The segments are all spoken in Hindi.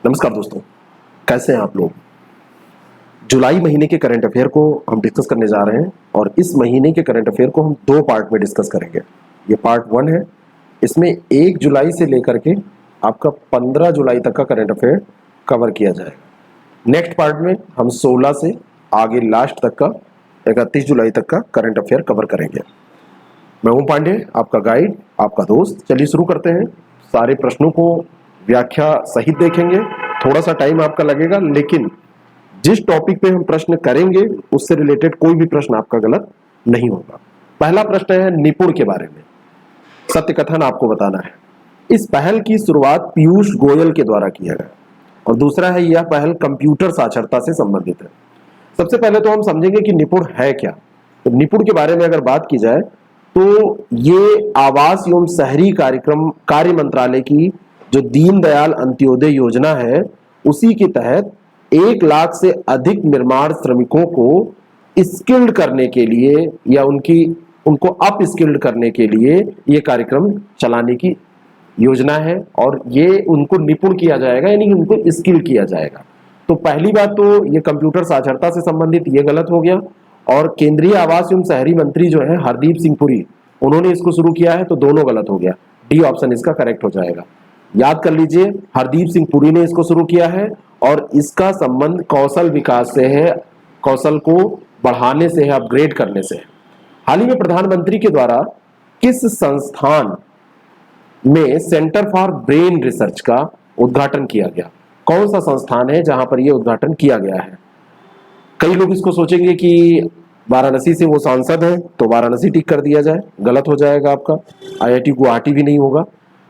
नमस्कार दोस्तों, कैसे हैं आप लोग। जुलाई महीने के करंट अफेयर को हम डिस्कस करने जा रहे हैं और इस महीने के करंट अफेयर को हम दो पार्ट में डिस्कस करेंगे। ये पार्ट 1 है, इसमें 1 जुलाई से लेकर के आपका 15 जुलाई तक का करंट अफेयर कवर किया जाएगा। नेक्स्ट पार्ट में हम 16 से आगे लास्ट तक का 31 जुलाई तक का करंट अफेयर कवर करेंगे। मैं ओम पांडे, आपका गाइड, आपका दोस्त। चलिए शुरू करते हैं। सारे प्रश्नों को व्याख्या सहित देखेंगे। थोड़ा सा टाइम आपका लगेगा, लेकिन जिस टॉपिक पे हम प्रश्न करेंगे उससे रिलेटेड कोई भी प्रश्न आपका गलत नहीं होगा। पहला प्रश्न है निपुण के बारे में। सत्य कथन आपको बताना है। इस पहल की शुरुआत पीयूष गोयल के द्वारा किया गया और दूसरा है यह पहल कंप्यूटर साक्षरता से संबंधित है। सबसे पहले तो हम समझेंगे कि निपुण है क्या। तो निपुण के बारे में अगर बात की जाए तो ये आवास एवं शहरी कार्य मंत्रालय की जो दीनदयाल अंत्योदय योजना है, उसी के तहत 1 लाख से अधिक निर्माण श्रमिकों को स्किल्ड करने के लिए या उनको अप स्किल्ड करने के लिए ये कार्यक्रम चलाने की योजना है और ये उनको निपुण किया जाएगा, यानी उनको स्किल किया जाएगा। तो पहली बात तो ये कंप्यूटर साक्षरता से संबंधित ये गलत हो गया। और केंद्रीय आवास एवं शहरी मंत्री जो है हरदीप सिंह पुरी, उन्होंने इसको शुरू किया है, तो दोनों गलत हो गया। डी ऑप्शन इसका करेक्ट हो जाएगा। याद कर लीजिए, हरदीप सिंह पुरी ने इसको शुरू किया है और इसका संबंध कौशल विकास से है, कौशल को बढ़ाने से है, अपग्रेड करने से है। हाल ही में प्रधानमंत्री के द्वारा किस संस्थान में सेंटर फॉर ब्रेन रिसर्च का उद्घाटन किया गया? कौन सा संस्थान है जहां पर यह उद्घाटन किया गया है? कई लोग इसको सोचेंगे कि वाराणसी से वो सांसद है तो वाराणसी टिक कर दिया जाए, गलत हो जाएगा आपका। IIT गुवाहाटी भी नहीं होगा।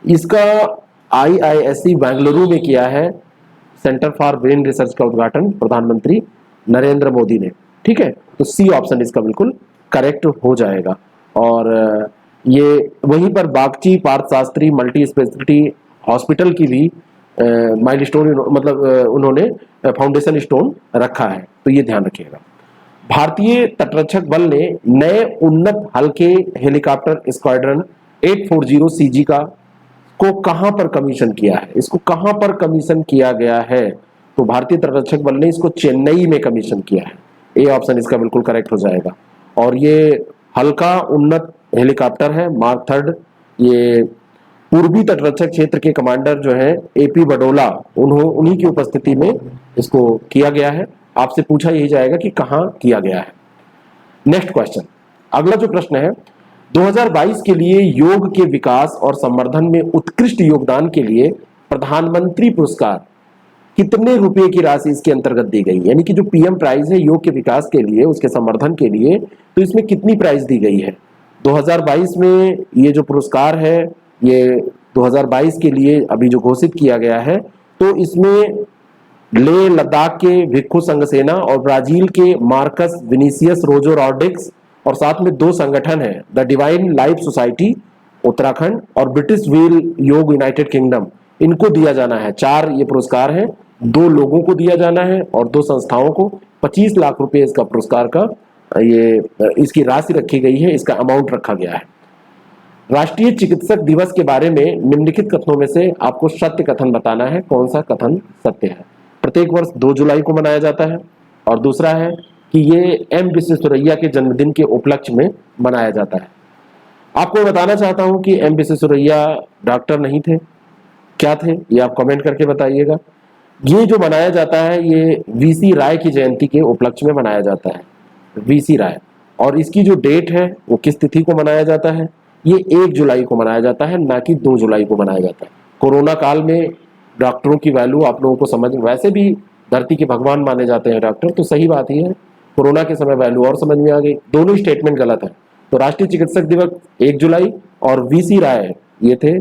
इसका IISc बेंगलुरु में किया है सेंटर फॉर ब्रेन रिसर्च का उद्घाटन प्रधानमंत्री नरेंद्र मोदी ने। ठीक है, तो सी ऑप्शन इसका बिल्कुल करेक्ट हो जाएगा। और ये वहीं पर Bagchi Parth Shastri multi speciality hospital की भी माइलस्टोन, मतलब उन्होंने फाउंडेशन स्टोन रखा है, तो ये ध्यान रखिएगा। भारतीय तटरक्षक बल ने नए उन्नत हल्के हेलीकॉप्टर स्क्वाड्रन 840 CG को कहां पर कमीशन किया है? इसको कहां पर कमीशन किया गया है? तो भारतीय तटरक्षक बल ने इसको चेन्नई में कमीशन किया है। ए ऑप्शन इसका बिल्कुल करेक्ट हो जाएगा। और ये हल्का उन्नत हेलीकॉप्टर है मार्क 3। ये पूर्वी तटरक्षक क्षेत्र के कमांडर जो है AP बडोला, उन्हीं की उपस्थिति में इसको किया गया है। आपसे पूछा यही जाएगा कि कहां किया गया है। नेक्स्ट क्वेश्चन, अगला जो प्रश्न है, 2022 के लिए योग के विकास और संवर्धन में उत्कृष्ट योगदान के लिए प्रधानमंत्री पुरस्कार कितने रुपए की राशि इसके अंतर्गत दी गई? यानी कि जो PM प्राइज है योग के विकास के लिए, उसके संवर्धन के लिए, तो इसमें कितनी प्राइज दी गई है? 2022 में ये जो पुरस्कार है, ये 2022 के लिए अभी जो घोषित किया गया है, तो इसमें लेह लद्दाख के भिक्खु संघ सेना और ब्राजील के मार्कस विनीसियस रोजो रॉड्रिग्स और साथ में 2 संगठन हैं, the divine life society Uttarakhand और ब्रिटिश व्हील योग यूनाइटेड किंगडम, इनको दिया जाना है। 4 ये पुरस्कार हैं, 2 लोगों को दिया जाना है और 2 संस्थाओं को। 25 लाख रुपए इसका पुरस्कार का इसकी राशि रखी गई है, इसका अमाउंट रखा गया है। राष्ट्रीय चिकित्सक दिवस के बारे में निम्नलिखित कथनों में से आपको सत्य कथन बताना है। कौन सा कथन सत्य है? प्रत्येक वर्ष 2 जुलाई को मनाया जाता है और दूसरा है कि ये M विश्वेश्वरैया के जन्मदिन के उपलक्ष्य में मनाया जाता है। आपको बताना चाहता हूं कि M विश्वेश्वरैया डॉक्टर नहीं थे, क्या थे, ये आप कमेंट करके बताइएगा। ये जो मनाया जाता है ये VC राय की जयंती के उपलक्ष्य में मनाया जाता है, VC राय। और इसकी जो डेट है वो किस तिथि को मनाया जाता है? ये 1 जुलाई को मनाया जाता है, ना कि 2 जुलाई को मनाया जाता है। कोरोना काल में डॉक्टरों की वैल्यू आप लोगों को समझ, वैसे भी धरती के भगवान माने जाते हैं डॉक्टर, तो सही बात ही है, कोरोना के समय वैल्यू और समझ में आ गई। दोनों ही स्टेटमेंट गलत है। तो राष्ट्रीय चिकित्सक दिवस 1 जुलाई और VC राय ये थे,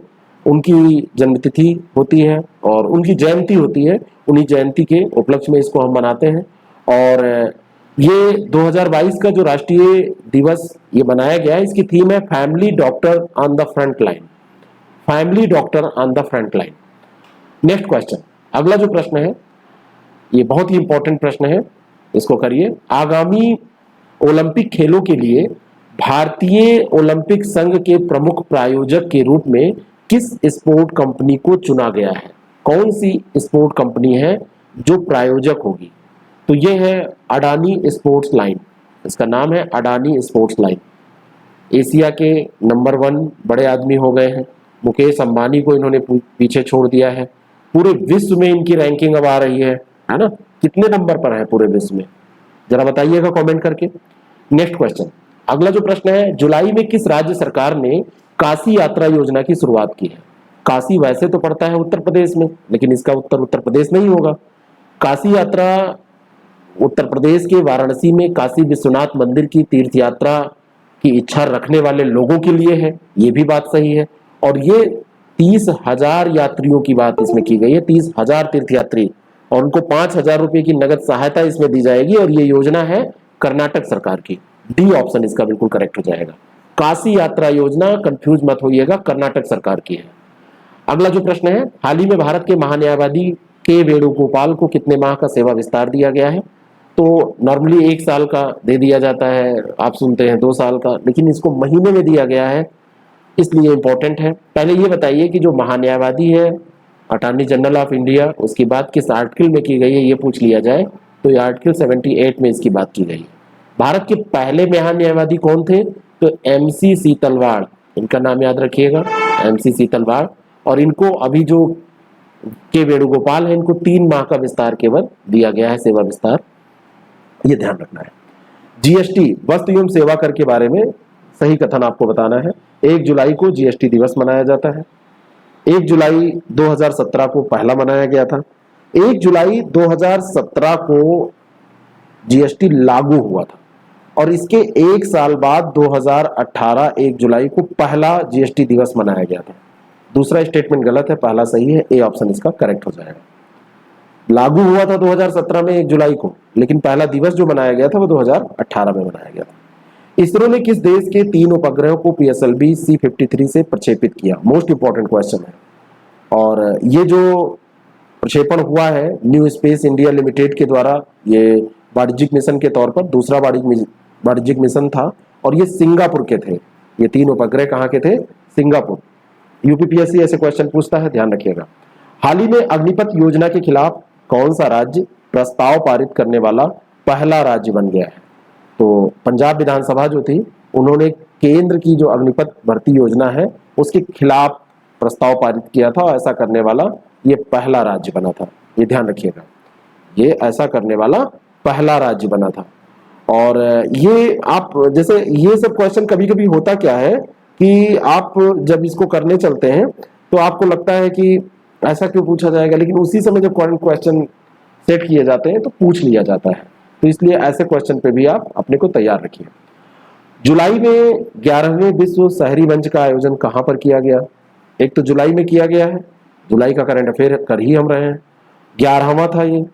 उनकी जन्मतिथि होती है और उनकी जयंती होती है, उन्हीं जयंती के उपलक्ष्य में इसको हम मनाते हैं। और ये 2022 का जो राष्ट्रीय दिवस ये मनाया गया है, इसकी थीम है family doctor on the front line. Family doctor on the front line. Next question, अगला जो प्रश्न है ये बहुत ही इंपॉर्टेंट प्रश्न है, इसको करिए। आगामी ओलंपिक खेलों के लिए भारतीय ओलंपिक संघ के प्रमुख प्रायोजक के रूप में किस स्पोर्ट कंपनी को चुना गया है? कौन सी स्पोर्ट कंपनी है जो प्रायोजक होगी? तो ये है अडानी स्पोर्ट्स लाइन, इसका नाम है अडानी स्पोर्ट्स लाइन। एशिया के नंबर 1 बड़े आदमी हो गए हैं, मुकेश अंबानी को इन्होंने पीछे छोड़ दिया है। पूरे विश्व में इनकी रैंकिंग अब आ रही है ना? कितने नंबर पर है पूरे विश्व में, जरा बताइएगा कमेंट करके। नेक्स्ट क्वेश्चन, अगला जो प्रश्न है, जुलाई में किस राज्य सरकार ने काशी यात्रा योजना की शुरुआत की है? काशी वैसे तो पड़ता है उत्तर प्रदेश में, लेकिन इसका उत्तर उत्तर प्रदेश नहीं होगा। काशी यात्रा उत्तर प्रदेश के वाराणसी में काशी विश्वनाथ मंदिर की तीर्थ यात्रा की इच्छा रखने वाले लोगों के लिए है, ये भी बात सही है। और ये 30,000 यात्रियों की बात इसमें की गई है, 30,000 तीर्थयात्री, और उनको 5,000 रुपए की नगद सहायता इसमें दी जाएगी। और ये योजना है कर्नाटक सरकार की। डी ऑप्शन इसका बिल्कुल करेक्ट हो जाएगा। काशी यात्रा योजना, कंफ्यूज मत होइएगा, कर्नाटक सरकार की है। अगला जो प्रश्न है, हाल ही में भारत के महान्यायवादी के वेणुगोपाल को कितने माह का सेवा विस्तार दिया गया है? तो नॉर्मली 1 साल का दे दिया जाता है, आप सुनते हैं 2 साल का, लेकिन इसको महीने में दिया गया है, इसलिए इंपॉर्टेंट है। पहले ये बताइए कि जो महान्यायवादी है अटॉर्नी जनरल ऑफ इंडिया, उसकी बात किस आर्टिकल में की गई है, ये पूछ लिया जाए तो ये आर्टिकल 78 में इसकी बात की गई है। भारत के पहले महान्यायवादी कौन थे? तो MC सीतलवाड़, इनका नाम याद रखिएगा, MC सीतलवाड़। और इनको अभी जो के वेणुगोपाल है, इनको 3 माह का विस्तार केवल दिया गया है, सेवा विस्तार, ये ध्यान रखना है। GST वस्तु एवं सेवा कर के बारे में सही कथन आपको बताना है। 1 जुलाई को GST दिवस मनाया जाता है। 1 जुलाई 2017 को पहला मनाया गया था। 1 जुलाई 2017 को GST लागू हुआ था, और इसके 1 साल बाद 2018 1 जुलाई को पहला GST दिवस मनाया गया था। दूसरा स्टेटमेंट गलत है, पहला सही है, ए ऑप्शन इसका करेक्ट हो जाएगा। लागू हुआ था 2017 में 1 जुलाई को, लेकिन पहला दिवस जो मनाया गया था वो 2018 में मनाया गया था। इसरो ने किस देश के 3 उपग्रहों को PSLV C-53 से प्रक्षेपित किया? मोस्ट इंपॉर्टेंट क्वेश्चन है। और ये जो प्रक्षेपण हुआ है न्यू स्पेस इंडिया लिमिटेड के द्वारा, ये वाणिज्यिक मिशन के तौर पर दूसरा वाणिज्यिक मिशन था, और ये सिंगापुर के थे। ये 3 उपग्रह कहाँ के थे? सिंगापुर। UPPSC ऐसे क्वेश्चन पूछता है, ध्यान रखिएगा। हाल ही में अग्निपथ योजना के खिलाफ कौन सा राज्य प्रस्ताव पारित करने वाला पहला राज्य बन गया है? तो पंजाब विधानसभा जो थी, उन्होंने केंद्र की जो अग्निपथ भर्ती योजना है उसके खिलाफ प्रस्ताव पारित किया था, और ऐसा करने वाला ये पहला राज्य बना था, ये ध्यान रखिएगा। ये ऐसा करने वाला पहला राज्य बना था। और ये आप जैसे ये सब क्वेश्चन कभी कभी होता क्या है कि आप जब इसको करने चलते हैं तो आपको लगता है कि ऐसा क्यों पूछा जाएगा, लेकिन उसी समय जब क्वेश्चन सेट किए जाते हैं तो पूछ लिया जाता है। तो इसलिए ऐसे क्वेश्चन पे भी आप अपने को तैयार रखिए। जुलाई में 11वें विश्व शहरी मंच का आयोजन कहां पर किया गया? एक तो जुलाई में किया गया है, जुलाई का करंट अफेयर कर ही हम रहे हैं। 11वां था ये,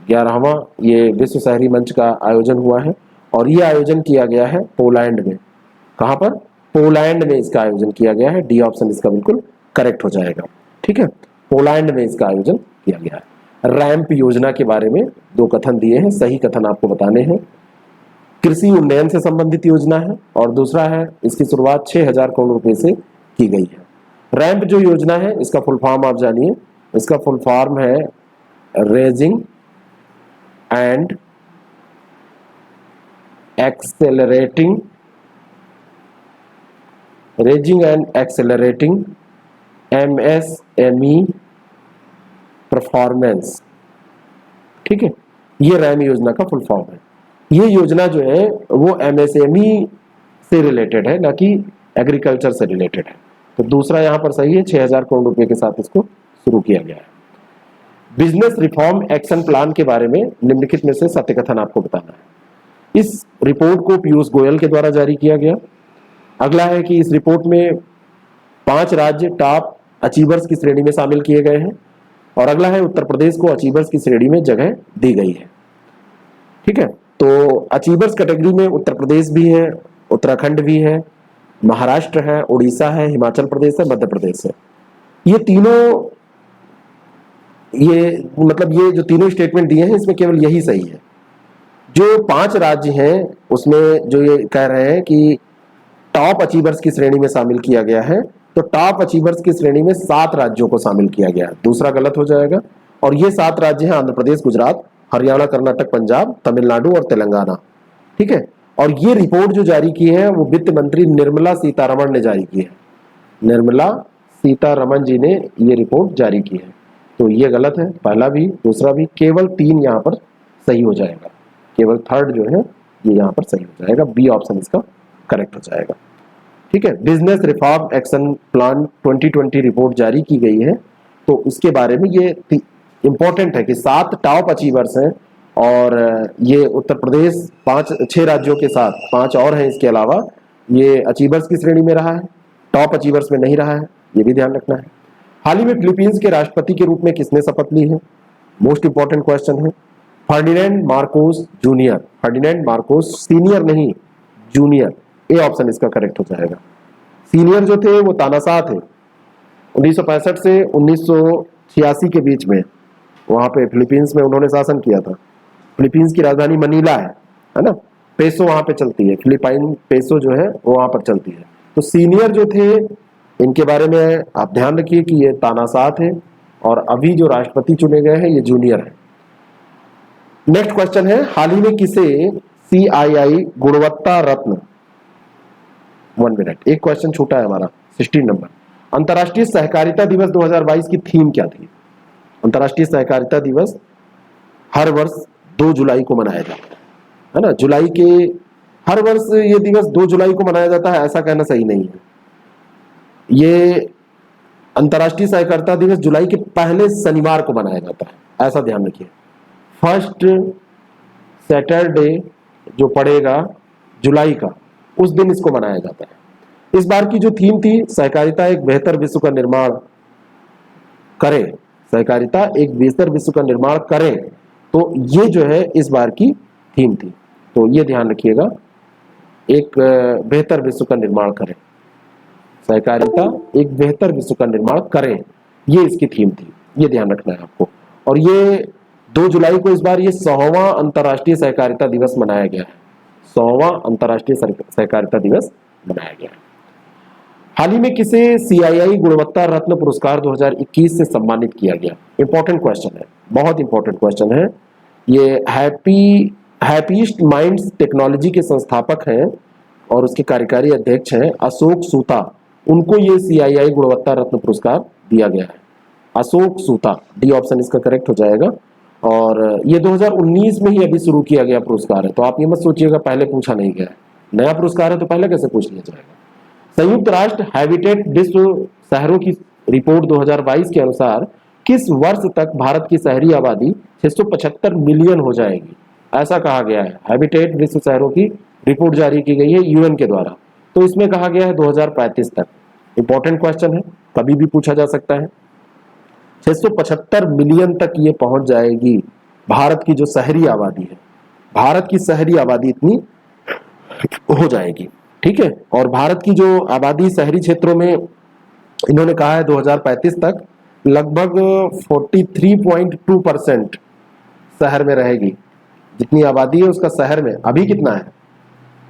11वां ये विश्व शहरी मंच का आयोजन हुआ है, और ये आयोजन किया गया है पोलैंड में। कहां पर? पोलैंड में इसका आयोजन किया गया है। डी ऑप्शन इसका बिल्कुल करेक्ट हो जाएगा। ठीक है, पोलैंड में इसका आयोजन किया गया है। रैंप योजना के बारे में 2 कथन दिए हैं, सही कथन आपको बताने हैं। कृषि उन्नयन से संबंधित योजना है, और दूसरा है इसकी शुरुआत 6,000 करोड़ रुपए से की गई है। रैंप जो योजना है इसका फुल फॉर्म आप जानिए, इसका फुल फॉर्म है raising and accelerating MSME performance. ठीक है, ये रैम योजना का फुल फॉर्म है। ये योजना जो है वो MSME से रिलेटेड है, ना कि एग्रीकल्चर से रिलेटेड है। तो दूसरा यहां पर सही है, 6,000 करोड़ रुपए के साथ इसको शुरू किया गया है। बिजनेस रिफॉर्म एक्शन प्लान के बारे में निम्नलिखित में से सत्य कथन आपको बताना है। इस रिपोर्ट को पीयूष गोयल के द्वारा जारी किया गया। अगला है कि इस रिपोर्ट में 5 राज्य टॉप अचीवर्स की श्रेणी में शामिल किए गए हैं, और अगला है उत्तर प्रदेश को अचीवर्स की श्रेणी में जगह दी गई है। ठीक है, तो अचीवर्स कैटेगरी में उत्तर प्रदेश भी है, उत्तराखंड भी है, महाराष्ट्र है, उड़ीसा है, हिमाचल प्रदेश है, मध्य प्रदेश है। ये तीनों, ये मतलब ये जो तीनों स्टेटमेंट दिए हैं इसमें केवल यही सही है। जो 5 राज्य हैं उसमें जो ये कह रहे हैं कि टॉप अचीवर्स की श्रेणी में शामिल किया गया है, तो टॉप अचीवर्स की श्रेणी में 7 राज्यों को शामिल किया गया है। दूसरा गलत हो जाएगा। और ये 7 राज्य हैं आंध्र प्रदेश, गुजरात, हरियाणा, कर्नाटक, पंजाब, तमिलनाडु और तेलंगाना। ठीक है। और ये रिपोर्ट जो जारी की है वो वित्त मंत्री निर्मला सीतारमण ने जारी की है। निर्मला सीतारमण जी ने ये रिपोर्ट जारी की है। तो ये गलत है, पहला भी दूसरा भी। केवल 3 यहाँ पर सही हो जाएगा, केवल थर्ड जो है ये यहाँ पर सही हो जाएगा। बी ऑप्शन इसका करेक्ट हो जाएगा। ठीक है। Business reform action plan 2020 report जारी की गई है, तो उसके बारे में ये इंपॉर्टेंट है कि 7 टॉप अचीवर्स हैं और ये उत्तर प्रदेश 6 राज्यों के साथ 5 और हैं इसके अलावा, ये अचीवर्स की श्रेणी में रहा है, टॉप अचीवर्स में नहीं रहा है, ये भी ध्यान रखना है। हाल ही में फिलीपींस के राष्ट्रपति के रूप में किसने शपथ ली है? मोस्ट इंपॉर्टेंट क्वेश्चन है। Ferdinand Marcos junior, Ferdinand Marcos senior नहीं, जूनियर। ए ऑप्शन इसका करेक्ट हो जाएगा। सीनियर जो थे वो तानाशाह थे, 1965 से 1986 के बीच में वहां पे फिलीपींस में उन्होंने शासन किया था। फिलीपींस की राजधानी मनीला है ना। पेसो वहां पे चलती है, फिलिपाइन पेसो जो है वो वहां पर चलती है। तो सीनियर जो थे इनके बारे में आप ध्यान रखिए कि ये तानाशाह थे और अभी जो राष्ट्रपति चुने गए हैं ये जूनियर है। नेक्स्ट क्वेश्चन है, हाल ही में किसे CII गुणवत्ता रत्न, 1 मिनट, एक क्वेश्चन छूटा है हमारा, 16 नंबर। अंतर्राष्ट्रीय सहकारिता दिवस 2022 की थीम क्या थी? अंतर्राष्ट्रीय सहकारिता दिवस हर वर्ष 2 जुलाई को मनाया जाता है ना। जुलाई के हर वर्ष ये दिवस 2 जुलाई को मनाया जाता है ऐसा कहना सही नहीं है। ये अंतर्राष्ट्रीय सहकारिता दिवस जुलाई के पहले शनिवार को मनाया जाता है, ऐसा ध्यान रखिए। फर्स्ट सैटरडे जो पड़ेगा जुलाई का, उस दिन इसको मनाया जाता है। इस बार की जो थीम थी, सहकारिता एक बेहतर विश्व का निर्माण करें, सहकारिता एक बेहतर विश्व का निर्माण करें, तो ये जो है इस बार की थीम थी। तो ये ध्यान रखिएगा, एक बेहतर विश्व का निर्माण करें, सहकारिता एक बेहतर विश्व का निर्माण करें, ये इसकी थीम थी, ये ध्यान रखना है आपको। और ये 2 जुलाई को इस बार ये 100वां अंतर्राष्ट्रीय सहकारिता दिवस मनाया गया है, 100वां अंतर्राष्ट्रीय सहकारिता दिवस मनाया गया है। हाल ही में किसे CII गुणवत्ता रत्न पुरस्कार 2021 से सम्मानित किया गया? इंपॉर्टेंट क्वेश्चन है, बहुत इंपॉर्टेंट क्वेश्चन है। ये हैप्पीस्ट माइंड्स टेक्नोलॉजी के संस्थापक हैं और उसके कार्यकारी अध्यक्ष हैं अशोक सूता, उनको ये CII गुणवत्ता रत्न पुरस्कार दिया गया है। अशोक सूता, डी ऑप्शन इसका करेक्ट हो जाएगा। और ये 2019 में ही अभी शुरू किया गया पुरस्कार है, तो आप ये मत सोचिएगा पहले पूछा नहीं गया है, नया पुरस्कार है तो पहले कैसे पूछ लिया जाएगा। संयुक्त राष्ट्र हैबिटेट विश्व शहरों की रिपोर्ट 2022 के अनुसार किस वर्ष तक भारत की शहरी आबादी 675 मिलियन हो जाएगी, ऐसा कहा गया है। हैबिटेट विश्व शहरों की रिपोर्ट जारी की गई है UN के द्वारा, तो इसमें कहा गया है 2035 तक। इंपॉर्टेंट क्वेश्चन है, कभी भी पूछा जा सकता है। 675 मिलियन तक ये पहुंच जाएगी भारत की जो शहरी आबादी है, भारत की शहरी आबादी इतनी हो जाएगी। ठीक है। और भारत की जो आबादी शहरी क्षेत्रों में इन्होंने कहा है 2035 तक लगभग 43.2% शहर में रहेगी। जितनी आबादी है उसका शहर में अभी कितना है,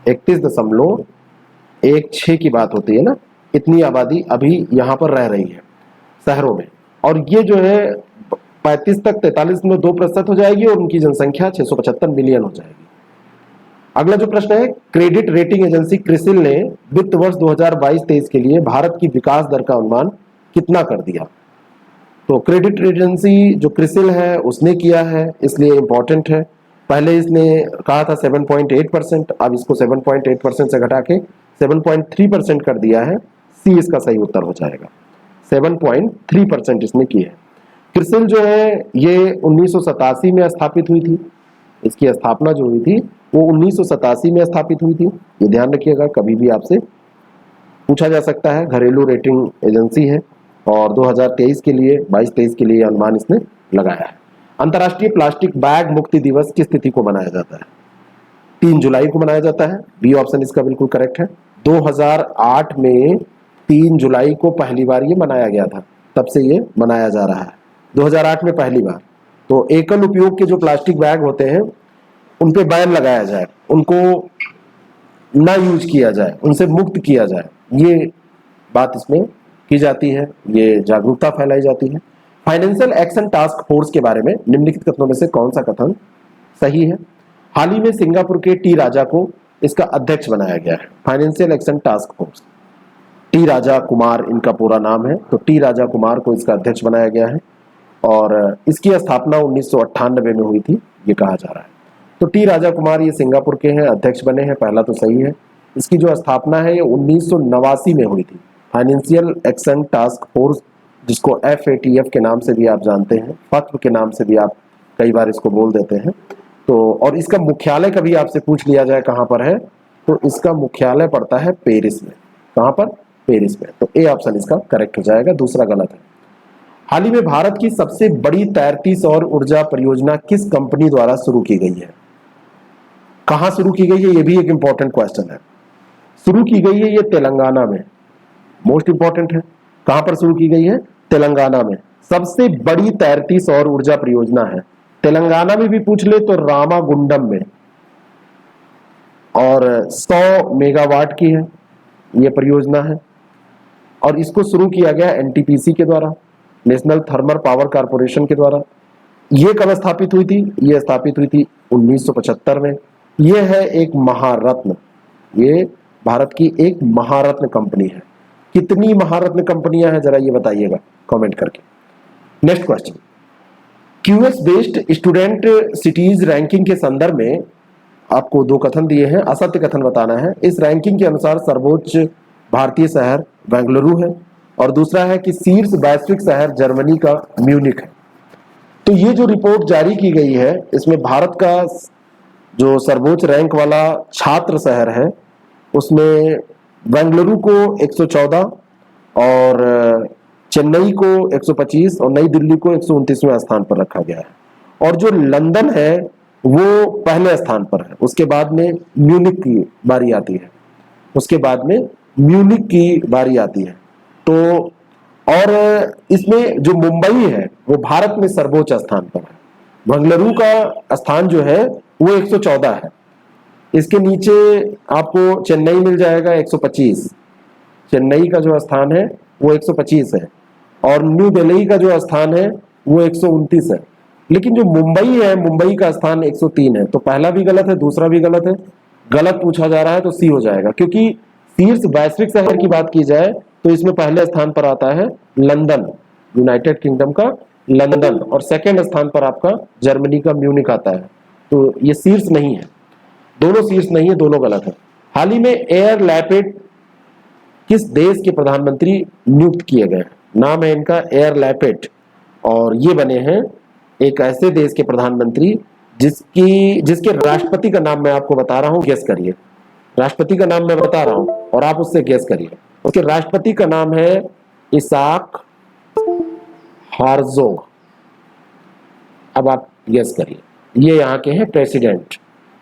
31.16 की बात होती है ना, इतनी आबादी अभी यहाँ पर रह रही है शहरों में। और ये जो है 35 तक 43.2% हो जाएगी और उनकी जनसंख्या 675 मिलियन हो जाएगी। अगला जो प्रश्न है, क्रेडिट रेटिंग एजेंसी क्रिसिल ने वित्त वर्ष 2022-23 के लिए भारत की विकास दर का अनुमान कितना कर दिया? तो क्रेडिट एजेंसी जो क्रिसिल है उसने किया है, इसलिए इंपॉर्टेंट है। पहले इसने कहा था 7.8%, अब इसको 7.8% से घटा के 7.3% कर दिया है। सी इसका सही उत्तर हो जाएगा, 7.3% इसने की है। क्रिसिल जो है ये 1987 में स्थापित हुई थी, इसकी स्थापना जो हुई थी वो 1987 में स्थापित हुई थी, ये ध्यान रखिएगा, कभी भी आपसे पूछा जा सकता है। घरेलू रेटिंग एजेंसी है और 2023 के लिए 22-23 के लिए अनुमान इसने लगाया है। अंतर्राष्ट्रीय प्लास्टिक बैग मुक्ति दिवस किस तिथि को मनाया जाता है? 3 जुलाई को मनाया जाता है, बी ऑप्शन इसका बिल्कुल करेक्ट है। 2008 में 3 जुलाई को पहली बार ये मनाया गया था, तब से ये मनाया जा रहा है, 2008 में पहली बार। तो एकल उपयोग के जो प्लास्टिक बैग होते हैं उन पे बैन लगाया जाए, उनको ना यूज किया जाए, उनसे मुक्त किया जाए, ये बात इसमें की जाती है, ये जागरूकता फैलाई जाती है। फाइनेंशियल एक्शन टास्क फोर्स के बारे में निम्नलिखित कथनों में से कौन सा कथन सही है? हाल ही में सिंगापुर के टी राजा को इसका अध्यक्ष बनाया गया है। Financial action task force, T Raja Kumar इनका पूरा नाम है, तो टी राजा कुमार को इसका अध्यक्ष बनाया गया है और इसकी स्थापना 1998 में हुई थी, ये कहा जा रहा है। तो टी राजा कुमार ये सिंगापुर के हैं, अध्यक्ष बने हैं, पहला तो सही है। इसकी जो स्थापना है ये 1989 में हुई थी। फाइनेंशियल एक्शन टास्क फोर्स, जिसको FATF के नाम से भी आप जानते हैं, फत्व के नाम से भी आप कई बार इसको बोल देते हैं। तो और इसका मुख्यालय कभी आपसे पूछ लिया जाए कहाँ पर है, तो इसका मुख्यालय पड़ता है पेरिस में। कहाँ पर? पेरिस में। तो ए ऑप्शन इसका करेक्ट हो जाएगा, दूसरा गलत है। हाल ही में भारत की सबसे बड़ी तैरती सौर ऊर्जा परियोजना किस कंपनी द्वारा शुरू की गई है? कहां शुरू की गई है, ये भी एक इंपॉर्टेंट क्वेश्चन है। शुरू की गई है ये तेलंगाना में, मोस्ट इंपॉर्टेंट है। कहां पर शुरू की गई है? तेलंगाना में। सबसे बड़ी तैरती सौर ऊर्जा परियोजना है। तेलंगाना में भी पूछ ले तो रामागुंडम में, और 100 मेगावाट की है ये परियोजना है और इसको शुरू किया गया NTPC के द्वारा, नेशनल थर्मल पावर कारपोरेशन के द्वारा। ये कब स्थापित हुई थी? ये स्थापित हुई थी 1975 में। ये है एक महारत्न, ये भारत की एक महारत्न कंपनी है। कितनी महारत्न कंपनियां हैं जरा ये बताइएगा कमेंट करके। Next question, QS based student cities ranking के संदर्भ में आपको दो कथन दिए हैं, असत्य कथन बताना है। इस रैंकिंग के अनुसार सर्वोच्च भारतीय शहर बेंगलुरु है और दूसरा है कि शीर्ष वैश्विक शहर जर्मनी का म्यूनिक है। तो ये जो रिपोर्ट जारी की गई है इसमें भारत का जो सर्वोच्च रैंक वाला छात्र शहर है उसमें बेंगलुरु को 114 और चेन्नई को 125 और नई दिल्ली को 129वें स्थान पर रखा गया है। और जो लंदन है वो पहले स्थान पर है। उसके बाद में म्यूनिक की बारी आती है, उसके बाद में म्यूनिक की बारी आती है। तो और इसमें जो मुंबई है वो भारत में सर्वोच्च स्थान पर है। बेंगलुरु का स्थान जो है वो 114 है। इसके नीचे आपको चेन्नई मिल जाएगा 125, चेन्नई का जो स्थान है वो 125 है और न्यू दिल्ली का जो स्थान है वो 129 है। लेकिन जो मुंबई है, मुंबई का स्थान 103 है। तो पहला भी गलत है, दूसरा भी गलत है। गलत पूछा जा रहा है तो सी हो जाएगा, क्योंकि शीर्ष वैश्विक शहर की बात की जाए तो इसमें पहले स्थान पर आता है लंदन, यूनाइटेड किंगडम का लंदन, और सेकंड स्थान पर आपका जर्मनी का म्यूनिक आता है। तो ये शीर्ष नहीं है, दोनों शीर्ष नहीं है, दोनों गलत है। हाल ही में एयर लैपेड किस देश के प्रधानमंत्री नियुक्त किए गए हैं? नाम है इनका एयर लैपेड और ये बने हैं एक ऐसे देश के प्रधानमंत्री जिसके राष्ट्रपति का नाम मैं आपको बता रहा हूं, गेस करिए। राष्ट्रपति का नाम मैं बता रहा हूं और आप उससे गेस करिए। उसके राष्ट्रपति का नाम है इसाक हार्जोग। अब आप गेस करिए, ये यहाँ के हैं प्रेसिडेंट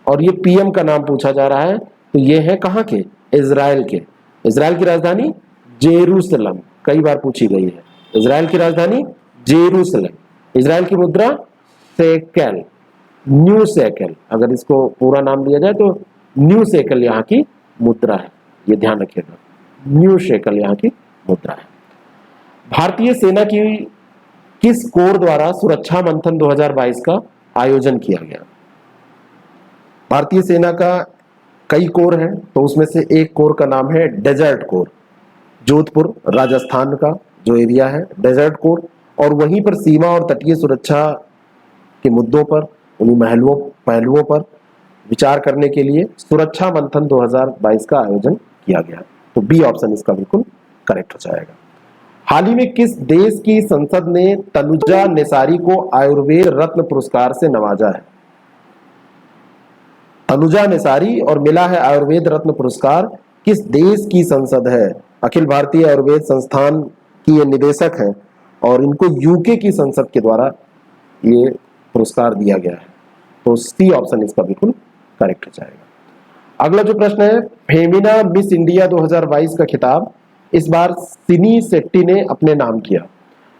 और ये PM का नाम पूछा जा रहा है। तो ये है कहाँ के? इजराइल के। इजराइल की राजधानी जेरूसलम, कई बार पूछी गई है। इजराइल की राजधानी जेरूसलम। इजराइल की मुद्रा शेकेल, न्यू शेकेल, अगर इसको पूरा नाम लिया जाए तो न्यू शेकेल यहाँ की मुद्रा है, ये ध्यान रखिएगा, न्यू शेकेल यहाँ की मुद्रा है। भारतीय सेना की किस कोर द्वारा सुरक्षा मंथन 2022 का आयोजन किया गया? भारतीय सेना का कई कोर है, तो उसमें से एक कोर का नाम है डेजर्ट कोर। जोधपुर राजस्थान का जो एरिया है डेजर्ट कोर, और वहीं पर सीमा और तटीय सुरक्षा के मुद्दों पर, उन्हीं पहलुओं पर विचार करने के लिए सुरक्षा मंथन 2022 का आयोजन किया गया। तो बी ऑप्शन इसका बिल्कुल करेक्ट हो जाएगा। हाल ही में किस देश की संसद ने तनुजा नेसारी को आयुर्वेद रत्न पुरस्कार से नवाजा है? तनुजा नेसारी और मिला है आयुर्वेद रत्न पुरस्कार, किस देश की संसद है? अखिल भारतीय आयुर्वेद संस्थान की ये निदेशक है और इनको यूके की संसद के द्वारा ये पुरस्कार दिया गया है। तो सी ऑप्शन इसका बिल्कुल करेक्ट हो जाएगा। अगला जो प्रश्न है, फेमिना मिस इंडिया 2022 का खिताब इस बार सिनी शेट्टी ने अपने नाम किया।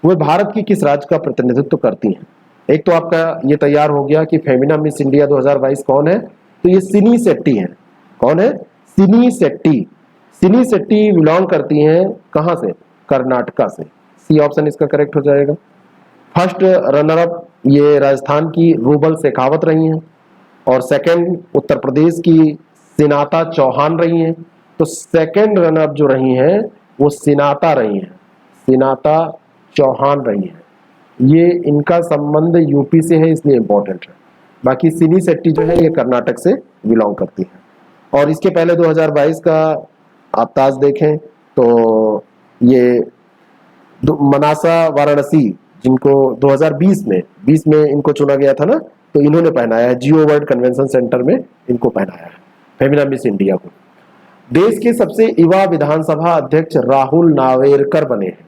वह भारत की किस राज्य का प्रतिनिधित्व करती हैं? एक तो आपका ये तैयार हो गया कि फेमिना मिस इंडिया 2022 कौन है, तो ये सिनी शेट्टी है। कौन है? सिनी शेट्टी। सिनी शेट्टी बिलोंग करती हैं कहां से? कर्नाटका से। सी ऑप्शन इसका करेक्ट हो जाएगा। फर्स्ट रनर अप ये राजस्थान की रूबल शेखावत रही हैं, और सेकंड उत्तर प्रदेश की सिनाता चौहान रही हैं। तो सेकंड रनर अप जो रही हैं वो सिनाता रही हैं, सिनाता चौहान रही हैं। ये इनका संबंध यूपी से है इसलिए इंपॉर्टेंट है। बाकी सिनी शेट्टी जो है ये कर्नाटक से बिलोंग करती है। और इसके पहले 2022 का आप ताज देखें तो ये मनासा वाराणसी, जिनको 2020 में इनको चुना गया था ना, तो इन्होंने पहनाया है, जियो वर्ल्ड कन्वेंशन सेंटर में इनको पहनाया है, फेमिना मिस इंडिया को। देश के सबसे युवा विधानसभा अध्यक्ष राहुल नावेरकर बने हैं।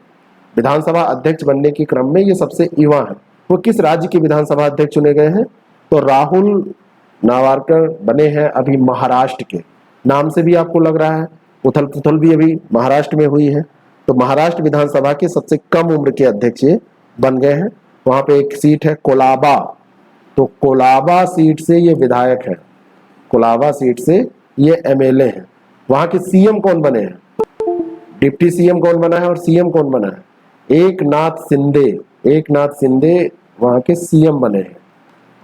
विधानसभा अध्यक्ष बनने के क्रम में ये सबसे युवा हैं। वो किस राज्य के विधानसभा अध्यक्ष चुने गए हैं? तो राहुल नावेरकर बने हैं अभी महाराष्ट्र के। नाम से भी आपको लग रहा है, उथल पुथल भी अभी महाराष्ट्र में हुई है। तो महाराष्ट्र विधानसभा के सबसे कम उम्र के अध्यक्ष ये बन गए हैं। वहां पे एक सीट है कोलाबा, तो कोलाबा सीट से ये विधायक है, कोलाबा सीट से ये एमएलए हैं। वहां के सीएम कौन बने हैं? डिप्टी सीएम कौन बना है और सीएम कौन बना है? एक नाथ शिंदे, एक नाथ शिंदे वहां के सीएम बने हैं।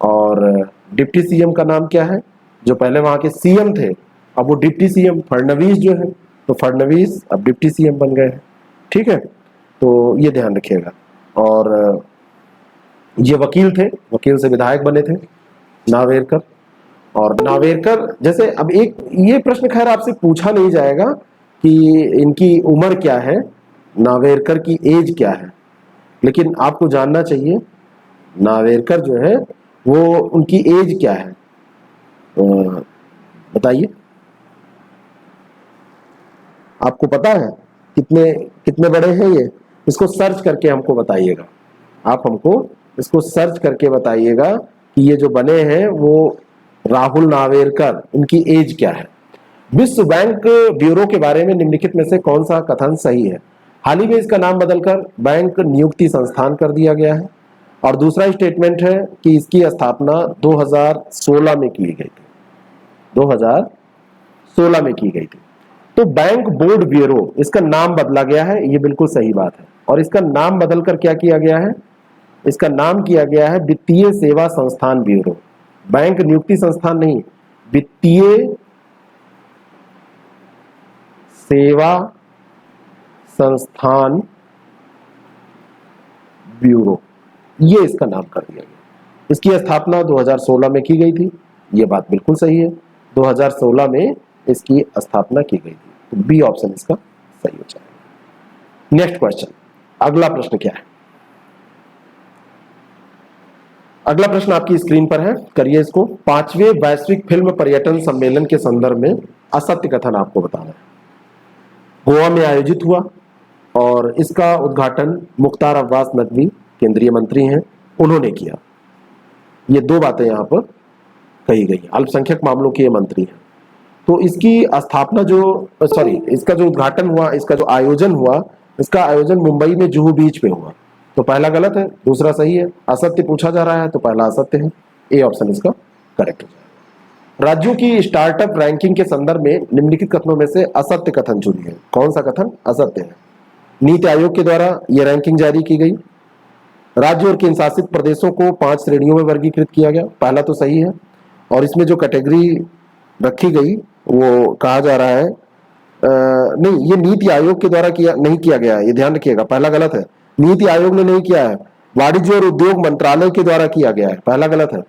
और डिप्टी सीएम का नाम क्या है? जो पहले वहां के सीएम थे अब वो डिप्टी सीएम फडणवीस जो है, तो फडणवीस अब डिप्टी सीएम बन गए हैं। ठीक है, तो ये ध्यान रखिएगा। और ये वकील थे, वकील से विधायक बने थे नावेरकर। और नावेरकर जैसे अब एक ये प्रश्न खैर आपसे पूछा नहीं जाएगा कि इनकी उम्र क्या है, नावेरकर की एज क्या है, लेकिन आपको जानना चाहिए नावेरकर जो है वो उनकी एज क्या है, बताइए। आपको पता है कितने कितने बड़े हैं ये? इसको सर्च करके हमको बताइएगा। आप हमको इसको सर्च करके बताइएगा कि ये जो बने हैं वो राहुल नावेरकर, इनकी एज क्या है। विश्व बैंक ब्यूरो के बारे में निम्नलिखित में से कौन सा कथन सही है? हाल ही में इसका नाम बदलकर बैंक नियुक्ति संस्थान कर दिया गया है। और दूसरा स्टेटमेंट है कि इसकी स्थापना 2016 में की गई थी, 2016 में की गई थी। तो बैंक बोर्ड ब्यूरो इसका नाम बदला गया है, ये बिल्कुल सही बात है। और इसका नाम बदलकर क्या किया गया है? इसका नाम किया गया है वित्तीय सेवा संस्थान ब्यूरो। बैंक नियुक्ति संस्थान नहीं, वित्तीय सेवा संस्थान ब्यूरो, ये इसका नाम कर दिया गया। इसकी स्थापना 2016 में की गई थी, ये बात बिल्कुल सही है, 2016 में इसकी स्थापना की गई थी। तो बी ऑप्शन इसका सही हो जाएगा। नेक्स्ट क्वेश्चन, अगला प्रश्न क्या है? अगला प्रश्न आपकी स्क्रीन पर है, करिए इसको। 5वें वैश्विक फिल्म पर्यटन सम्मेलन के संदर्भ में असत्य कथन आपको बताना है। गोवा में आयोजित हुआ और इसका उद्घाटन मुख्तार अब्बास नकवी, केंद्रीय मंत्री हैं, उन्होंने किया। ये दो बातें यहां पर कही गई। अल्पसंख्यक मामलों के मंत्री हैं। तो इसकी स्थापना इसका जो उद्घाटन हुआ, इसका जो आयोजन हुआ, इसका आयोजन मुंबई में जुहू बीच पे हुआ। तो पहला गलत है, दूसरा सही है। असत्य पूछा जा रहा है तो पहला असत्य है, ए ऑप्शन इसका करेक्ट हो जाएगा। राज्यों की स्टार्टअप रैंकिंग के संदर्भ में निम्नलिखित कथनों में से असत्य कथन चुनिए। कौन सा कथन असत्य है? नीति आयोग के द्वारा यह रैंकिंग जारी की गई। राज्य और केंद्र शासित प्रदेशों को 5 श्रेणियों में वर्गीकृत किया गया, पहला तो सही है। और इसमें जो कैटेगरी रखी गई वो कहा जा रहा है नहीं, ये नीति आयोग के द्वारा नहीं किया गया है, ये ध्यान रखिएगा, पहला गलत है। नीति आयोग ने नहीं किया है, वाणिज्य और उद्योग मंत्रालय के द्वारा किया गया है, पहला गलत है।